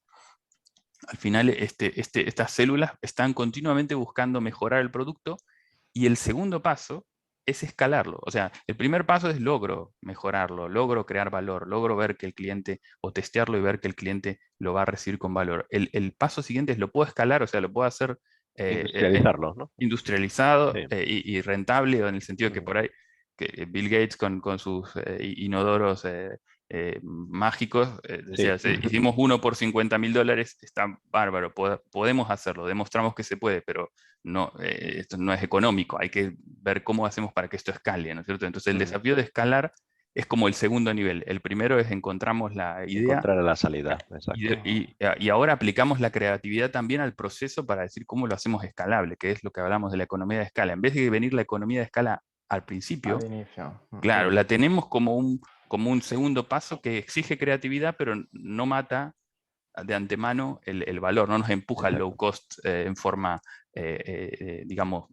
Al final, estas células están continuamente buscando mejorar el producto, y el segundo paso es escalarlo. O sea, el primer paso es logro mejorarlo, logro crear valor, logro ver que el cliente, o testearlo y ver que el cliente lo va a recibir con valor. El paso siguiente es lo puedo escalar, o sea, lo puedo hacer Industrializarlo, ¿no? industrializado Sí. y rentable, en el sentido que por ahí que Bill Gates con sus inodoros mágicos decía, Sí. hicimos uno por $50.000, está bárbaro, podemos hacerlo, demostramos que se puede, pero no, esto no es económico, hay que ver cómo hacemos para que esto escale, ¿no es cierto? Entonces el desafío de escalar es como el segundo nivel. El primero es encontramos la idea Encontrar la salida, exacto. y ahora aplicamos la creatividad también al proceso para decir cómo lo hacemos escalable, que es lo que hablamos de la economía de escala. En vez de venir la economía de escala al principio, Al inicio. claro, la tenemos como un segundo paso que exige creatividad, pero no mata de antemano el valor, no nos empuja al low cost en forma, digamos,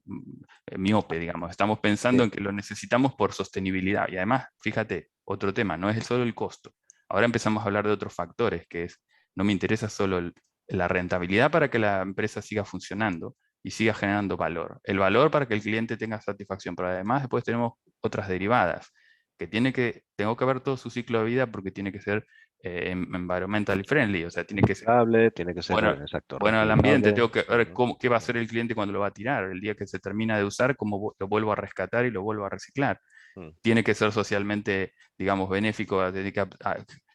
miope, digamos. Estamos pensando en que lo necesitamos por sostenibilidad. Y además, fíjate, otro tema, no es solo el costo. Ahora empezamos a hablar de otros factores, que es, no me interesa solo la rentabilidad para que la empresa siga funcionando y siga generando valor. El valor para que el cliente tenga satisfacción, pero además después tenemos otras derivadas, que tengo que ver todo su ciclo de vida, porque tiene que ser environmentally friendly, o sea, tiene que ser Tiene que ser, bueno, exacto, bueno al ambiente, reutilizable. tengo que ver qué va a hacer el cliente cuando lo va a tirar, el día que se termina de usar, cómo lo vuelvo a rescatar y lo vuelvo a reciclar. Tiene que ser socialmente, digamos, benéfico, a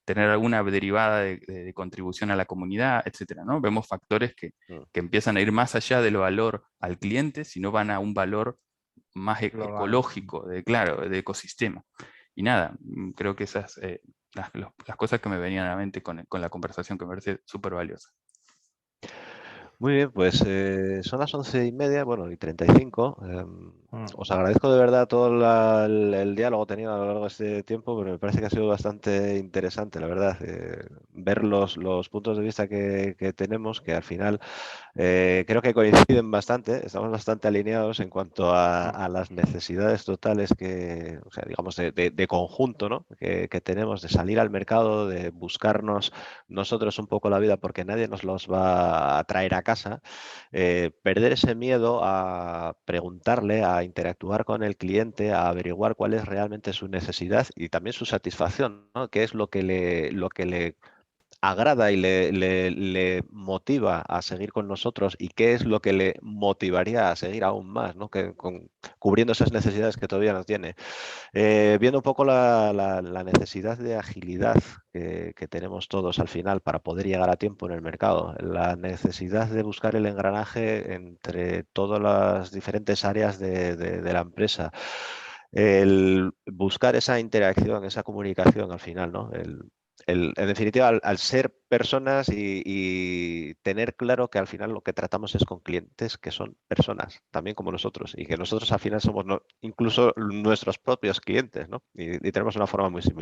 tener alguna derivada de contribución a la comunidad, etcétera, ¿no? Vemos factores que empiezan a ir más allá del valor al cliente, sino van a un valor más ecológico, claro, de ecosistema. Y nada, creo que esas las cosas que me venían a la mente con la conversación, que me parece súper valiosa. Muy bien, pues son las 11:30, bueno, y 35. Os agradezco de verdad todo el diálogo tenido a lo largo de este tiempo, pero me parece que ha sido bastante interesante, la verdad, ver los puntos de vista que tenemos, que al final creo que coinciden bastante, estamos bastante alineados en cuanto a las necesidades totales o sea, digamos, de conjunto, ¿no? que tenemos de salir al mercado, de buscarnos nosotros un poco la vida, porque nadie nos los va a traer a casa, perder ese miedo a preguntarle, a a interactuar con el cliente, a averiguar cuál es realmente su necesidad y también su satisfacción, ¿no? Qué es lo que le agrada y le motiva a seguir con nosotros y qué es lo que le motivaría a seguir aún más, ¿no? Cubriendo esas necesidades que todavía no tiene. Viendo un poco la necesidad de agilidad que tenemos todos al final para poder llegar a tiempo en el mercado, la necesidad de buscar el engranaje entre todas las diferentes áreas de la empresa, el buscar esa interacción, esa comunicación al final, ¿no? En definitiva, al ser personas y tener claro que al final lo que tratamos es con clientes que son personas, también como nosotros, y que nosotros al final somos incluso nuestros propios clientes, ¿no? Y tenemos una forma muy similar.